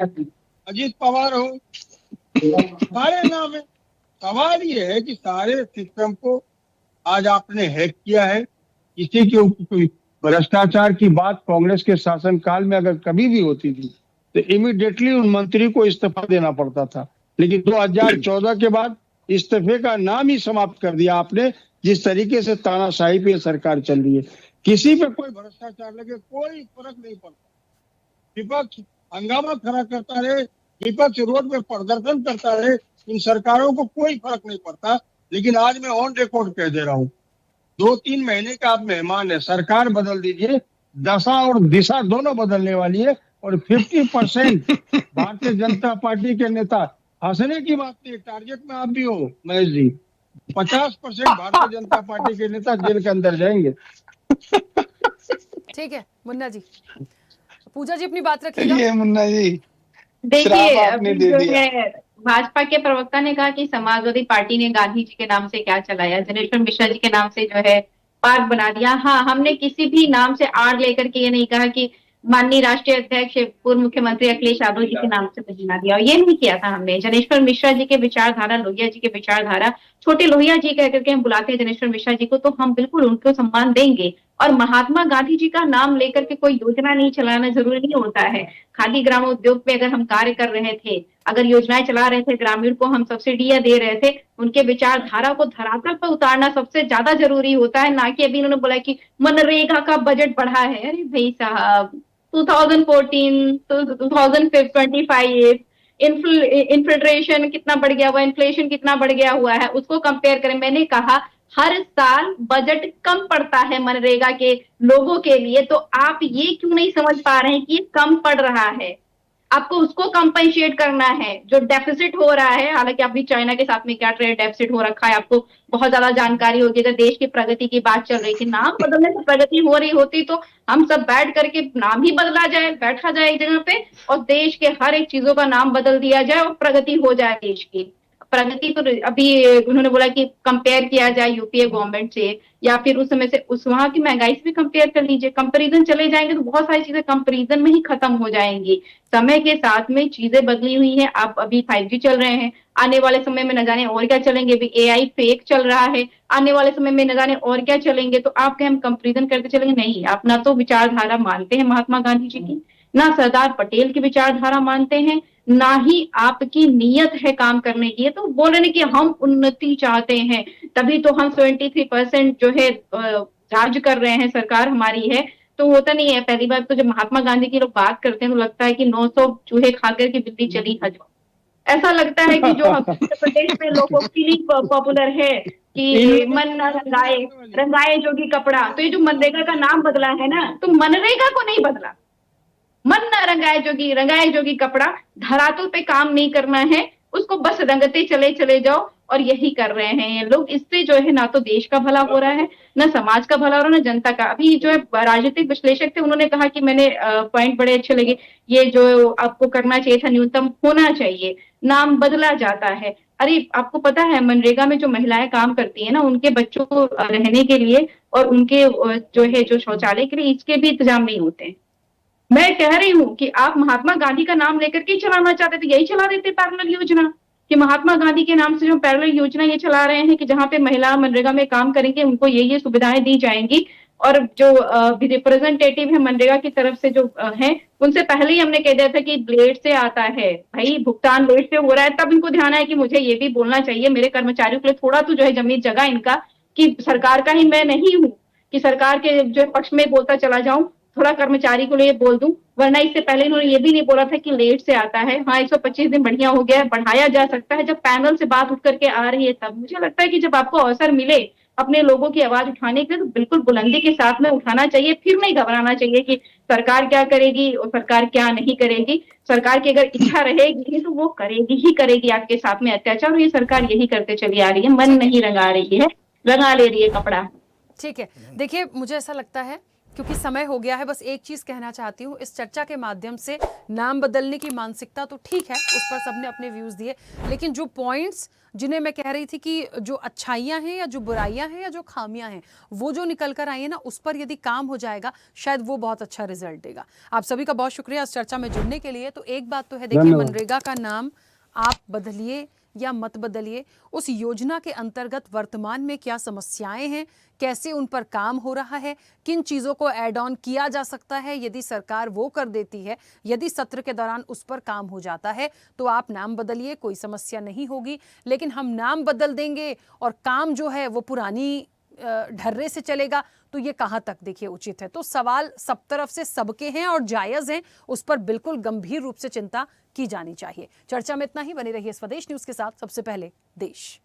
अजीत पवार हो, सारे नाम है। सवाल ये है कि सारे सिस्टम को आज आपने हैक किया है। किसी के ऊपर भ्रष्टाचार की बात कांग्रेस के शासनकाल में अगर कभी भी होती थी तो इमीडिएटली उन मंत्री को इस्तीफा देना पड़ता था, लेकिन 2014 के बाद इस्तीफे का नाम ही समाप्त कर दिया आपने। जिस तरीके से तानाशाही पे सरकार चल रही है, किसी पे कोई भ्रष्टाचार लगे कोई फर्क नहीं पड़ता। विपक्ष हंगामा खड़ा करता रहे, विपक्ष रोड पे प्रदर्शन करता रहे, इन सरकारों को कोई फर्क नहीं पड़ता। लेकिन आज मैं ऑन रिकॉर्ड कह दे रहा हूँ, 2-3 महीने का आप मेहमान है, सरकार बदल दीजिए, दशा और दिशा दोनों बदलने वाली है। और 50% भारतीय जनता पार्टी के नेता, हंसने की बात नहीं, टारगेट में आप भी हो महेश जी, 50% भारतीय जनता पार्टी के नेता जेल के अंदर जाएंगे। ठीक है मुन्ना जी, पूजा जी अपनी बात रखिएगा। मुन्ना जी, देखिए, अभी जो है भाजपा के प्रवक्ता ने कहा कि समाजवादी पार्टी ने गांधी जी के नाम से क्या चलाया, जनेश्वर मिश्रा जी के नाम से जो है पार्क बना दिया। हाँ, हमने किसी भी नाम से आड़ लेकर के ये नहीं कहा कि माननीय राष्ट्रीय अध्यक्ष पूर्व मुख्यमंत्री अखिलेश यादव जी के नाम से बना दिया, और ये नहीं किया था हमने। जनेश्वर मिश्रा जी के विचारधारा, लोहिया जी के विचारधारा, छोटे लोहिया जी कह करके हम बुलाते हैं जनेश्वर मिश्रा जी को, तो हम बिल्कुल उनको सम्मान देंगे और महात्मा गांधी जी का नाम लेकर के कोई योजना नहीं चलाना जरूरी नहीं होता है। खादी ग्राम उद्योग पे अगर हम कार्य कर रहे थे, अगर योजनाएं चला रहे थे, ग्रामीण को हम सब्सिडियां दे रहे थे, उनके विचारधारा को धरातल पर उतारना सबसे ज्यादा जरूरी होता है, ना कि अभी इन्होंने बोला कि मनरेगा का बजट बढ़ा है। अरे भाई साहब, 2014 तो 2025 इन्फ्लेशन कितना बढ़ गया हुआ, इन्फ्लेशन कितना बढ़ गया हुआ है, उसको कंपेयर करें। मैंने कहा हर साल बजट कम पड़ता है मनरेगा के लोगों के लिए, तो आप ये क्यों नहीं समझ पा रहे हैं कि ये कम पड़ रहा है? आपको उसको कंपनसेट करना है जो डेफिसिट हो रहा है। हालांकि अभी चाइना के साथ में क्या ट्रेड डेफिसिट हो रखा है, आपको बहुत ज्यादा जानकारी होगी। अगर देश की प्रगति की बात चल रही थी, नाम बदलने से प्रगति हो रही होती तो हम सब बैठ करके नाम ही बदला जाए, बैठा जाए एक जगह पे और देश के हर एक चीजों का नाम बदल दिया जाए और प्रगति हो जाए देश की। प्रगति तो अभी उन्होंने बोला कि कंपेयर किया जाए यूपीए गवर्नमेंट से, या फिर उस समय से उस वहां की महंगाई से भी कंपेयर कर लीजिए। कंपैरिजन चले जाएंगे तो बहुत सारी चीजें कंपैरिजन में ही खत्म हो जाएंगी। समय के साथ में चीजें बदली हुई हैं। आप अभी 5G चल रहे हैं, आने वाले समय में न जाने और क्या चलेंगे। अभी AI फेक चल रहा है, आने वाले समय में न जाने और क्या चलेंगे। तो आप क्या हम कंपैरिजन करते चलेंगे? नहीं। आप ना तो विचारधारा मानते हैं महात्मा गांधी जी की, ना सरदार पटेल की विचारधारा मानते हैं, ना ही आपकी नीयत है काम करने की। तो बोल रहे हैं कि हम उन्नति चाहते हैं, तभी तो हम 73% जो है राज कर रहे हैं, सरकार हमारी है। तो होता नहीं है। पहली बात तो जब महात्मा गांधी की लोग बात करते हैं तो लगता है कि 900 चूहे खाकर के बिल्ली चली हज। ऐसा लगता है कि जो उत्तर प्रदेश में लोगों के लिए पॉपुलर है कि मन न रंगाए, रंगाए जोगी कपड़ा। तो ये जो मनरेगा का नाम बदला है ना, तो मनरेगा को नहीं बदला। मन न रंगाए जोगी कपड़ा, धरातल पे काम नहीं करना है, उसको बस रंगते चले जाओ। और यही कर रहे हैं ये लोग। इससे जो है ना तो देश का भला हो रहा है, ना समाज का भला हो रहा है, ना जनता का। अभी जो है राजनीतिक विश्लेषक थे, उन्होंने कहा कि मैंने पॉइंट बड़े अच्छे लगे, ये जो आपको करना चाहिए था न्यूनतम होना चाहिए, नाम बदला जाता है। अरे आपको पता है मनरेगा में जो महिलाएं काम करती है ना, उनके बच्चों को रहने के लिए और उनके जो है जो शौचालय के लिए, इसके भी इंतजाम नहीं होते हैं। मैं कह रही हूँ कि आप महात्मा गांधी का नाम लेकर के चलाना चाहते थे, यही चला देते पैरेलल योजना, कि महात्मा गांधी के नाम से जो पैरेलल योजना ये चला रहे हैं कि जहां पे महिला मनरेगा में काम करेंगे उनको ये सुविधाएं दी जाएंगी। और जो रिप्रेजेंटेटिव है मनरेगा की तरफ से जो है, उनसे पहले ही हमने कह दिया था कि लेट से आता है भाई, भुगतान लेट से हो रहा है। तब इनको ध्यान आया कि मुझे ये भी बोलना चाहिए मेरे कर्मचारियों के लिए थोड़ा तो जो है जमीन जगह इनका, कि सरकार का ही मैं नहीं हूँ कि सरकार के जो पक्ष में बोलता चला जाऊं, थोड़ा कर्मचारी को लिए बोल दूं। वरना इससे पहले इन्होंने ये भी नहीं बोला था कि लेट से आता है। हाँ, 125 दिन बढ़िया हो गया है, बढ़ाया जा सकता है। जब पैनल से बात उठ करके आ रही है तब मुझे लगता है कि जब आपको अवसर मिले अपने लोगों की आवाज उठाने के लिए, तो बिल्कुल बुलंदी के साथ में उठाना चाहिए। फिर नहीं घबराना चाहिए कि सरकार क्या करेगी और सरकार क्या नहीं करेगी। सरकार की अगर इच्छा रहेगी तो वो करेगी ही करेगी आपके साथ में अत्याचार, और ये सरकार यही करते चली आ रही है। मन नहीं रंगा रही है, रंगा ले रही है कपड़ा। ठीक है, देखिए मुझे ऐसा लगता है क्योंकि समय हो गया है, बस एक चीज कहना चाहती हूँ इस चर्चा के माध्यम से। नाम बदलने की मानसिकता तो ठीक है, उस पर सबने अपने व्यूज दिए, लेकिन जो पॉइंट्स जिन्हें मैं कह रही थी कि जो अच्छाइयां हैं या जो बुराइयां हैं या जो खामियां हैं, वो जो निकल कर आई है ना, उस पर यदि काम हो जाएगा शायद वो बहुत अच्छा रिजल्ट देगा। आप सभी का बहुत शुक्रिया इस चर्चा में जुड़ने के लिए। तो एक बात तो है, देखिए मनरेगा का नाम आप बदलिए या मत बदलिए, उस योजना के अंतर्गत वर्तमान में क्या समस्याएं हैं, कैसे उन पर काम हो रहा है, किन चीज़ों को ऐड ऑन किया जा सकता है, यदि सरकार वो कर देती है, यदि सत्र के दौरान उस पर काम हो जाता है तो आप नाम बदलिए, कोई समस्या नहीं होगी। लेकिन हम नाम बदल देंगे और काम जो है वो पुरानी ढर्रे से चलेगा, तो ये कहां तक देखिए उचित है। तो सवाल सब तरफ से सबके हैं और जायज हैं, उस पर बिल्कुल गंभीर रूप से चिंता की जानी चाहिए। चर्चा में इतना ही, बने रहिए स्वदेश न्यूज के साथ। सबसे पहले देश।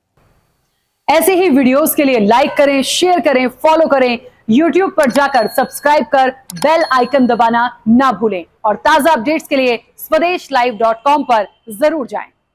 ऐसे ही वीडियोस के लिए लाइक करें, शेयर करें, फॉलो करें, YouTube पर जाकर सब्सक्राइब कर बेल आइकन दबाना ना भूलें और ताजा अपडेट्स के लिए स्वदेशलाइव.com पर जरूर जाएं।